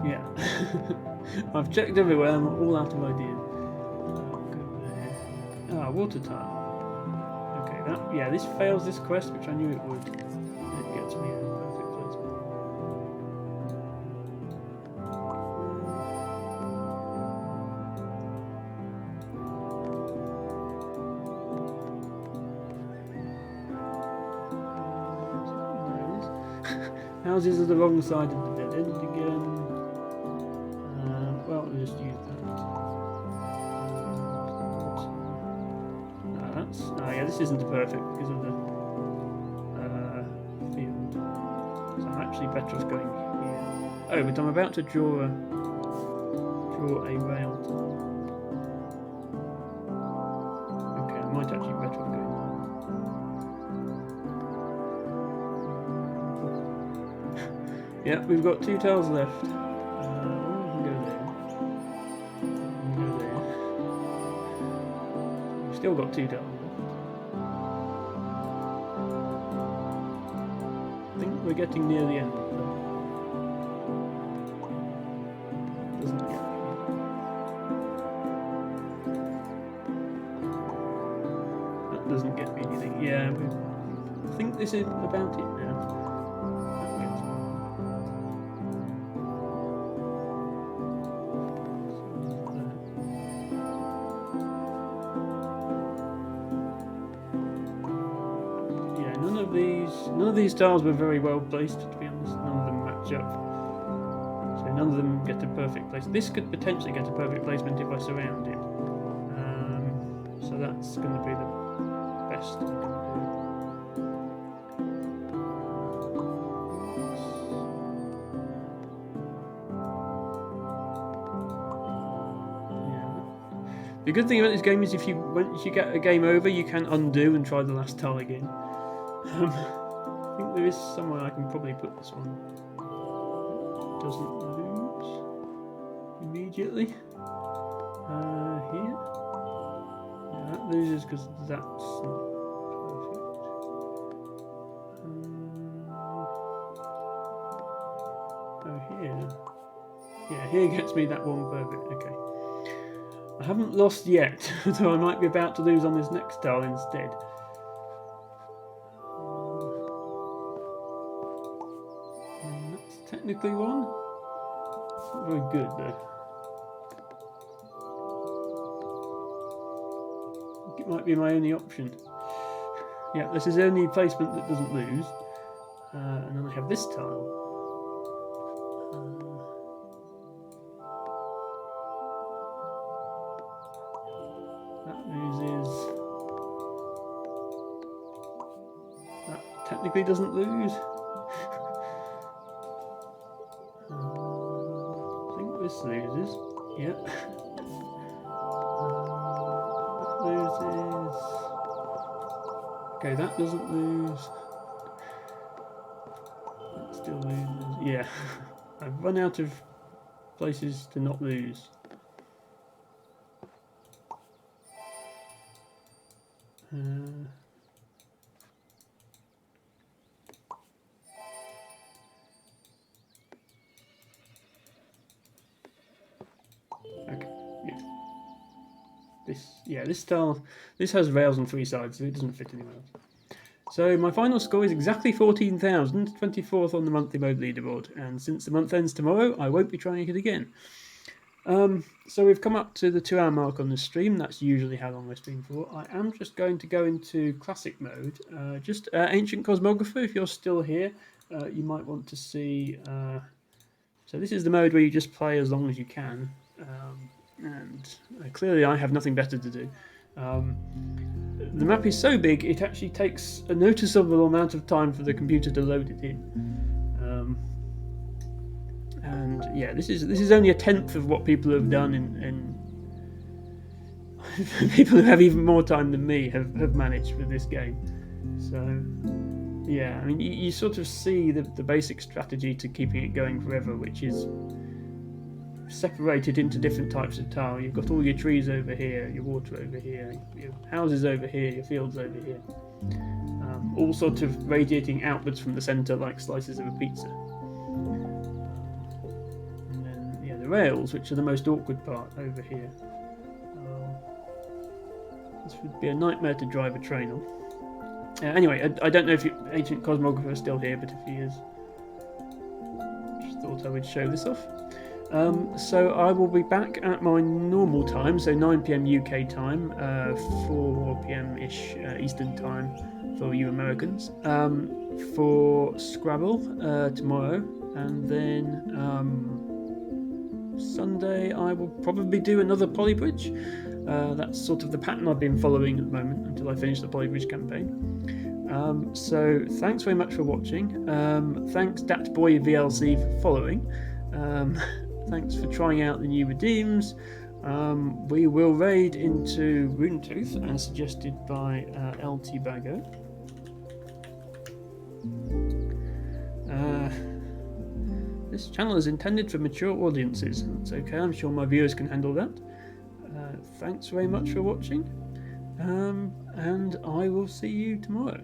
S1: Yeah, I've checked everywhere, I'm all out of ideas. Water tile. Okay, this fails this quest, which I knew it would. It gets me a perfect placement. Houses are the wrong side of the dead end again. Well, we'll just use that. Yeah, this isn't perfect because of the field. So I'm actually better off going here. Oh, but I'm about to draw a rail. Okay, I might actually be better off going there. Yeah, we've got 2 tiles left. We can go there. We can go there. We've still got 2 tiles left. I think we're getting near the end. Doesn't get that doesn't get me anything. Yeah, I think this is about it now. None of these tiles were very well placed, to be honest. None of them match up. So none of them get a perfect place. This could potentially get a perfect placement if I surround it. So that's going to be the best I can do. Yeah. The good thing about this game is once you get a game over, you can undo and try the last tile again. I think there is somewhere I can probably put this one. It doesn't lose immediately. Here. Yeah, that loses because that's not perfect. Here. Yeah, here gets me that one perfect. Okay. I haven't lost yet, so I might be about to lose on this next tile instead. Technically one. Not very good though. I think it might be my only option. Yeah, this is the only placement that doesn't lose. And then I have this tile. That loses. That technically doesn't lose. This loses. Yep. That loses. Okay, that doesn't lose. That still loses. Yeah. I've run out of places to not lose. This tile, this has rails on 3 sides, so it doesn't fit anywhere else. So my final score is exactly 14,000, 24th on the monthly mode leaderboard, and since the month ends tomorrow, I won't be trying it again. So we've come up to the 2-hour mark on the stream. That's usually how long I stream for. I am just going to go into classic mode. Ancient Cosmographer, if you're still here, you might want to see. So this is the mode where you just play as long as you can. And clearly I have nothing better to do. The map is so big it actually takes a noticeable amount of time for the computer to load it in. And yeah, this is only a tenth of what people have done in people who have even more time than me have managed with this game. So yeah, I mean you sort of see the basic strategy to keeping it going forever, which is separated into different types of tile. You've got all your trees over here, your water over here, your houses over here, your fields over here, all sort of radiating outwards from the centre like slices of a pizza. And then yeah, the rails, which are the most awkward part, over here. This would be a nightmare to drive a train on. Anyway, I don't know if Ancient Cosmographer is still here, but if he is, just thought I would show this off. So I will be back at my normal time, so 9 p.m. UK time, 4 p.m. ish Eastern time for you Americans, for Scrabble tomorrow, and then Sunday I will probably do another Polybridge. That's sort of the pattern I've been following at the moment until I finish the Polybridge campaign. So thanks very much for watching. Thanks Datboy VLC for following. Thanks for trying out the new redeems. We will raid into Runetooth as suggested by LT Bago. This channel is intended for mature audiences. That's okay, I'm sure my viewers can handle that. Thanks very much for watching, and I will see you tomorrow.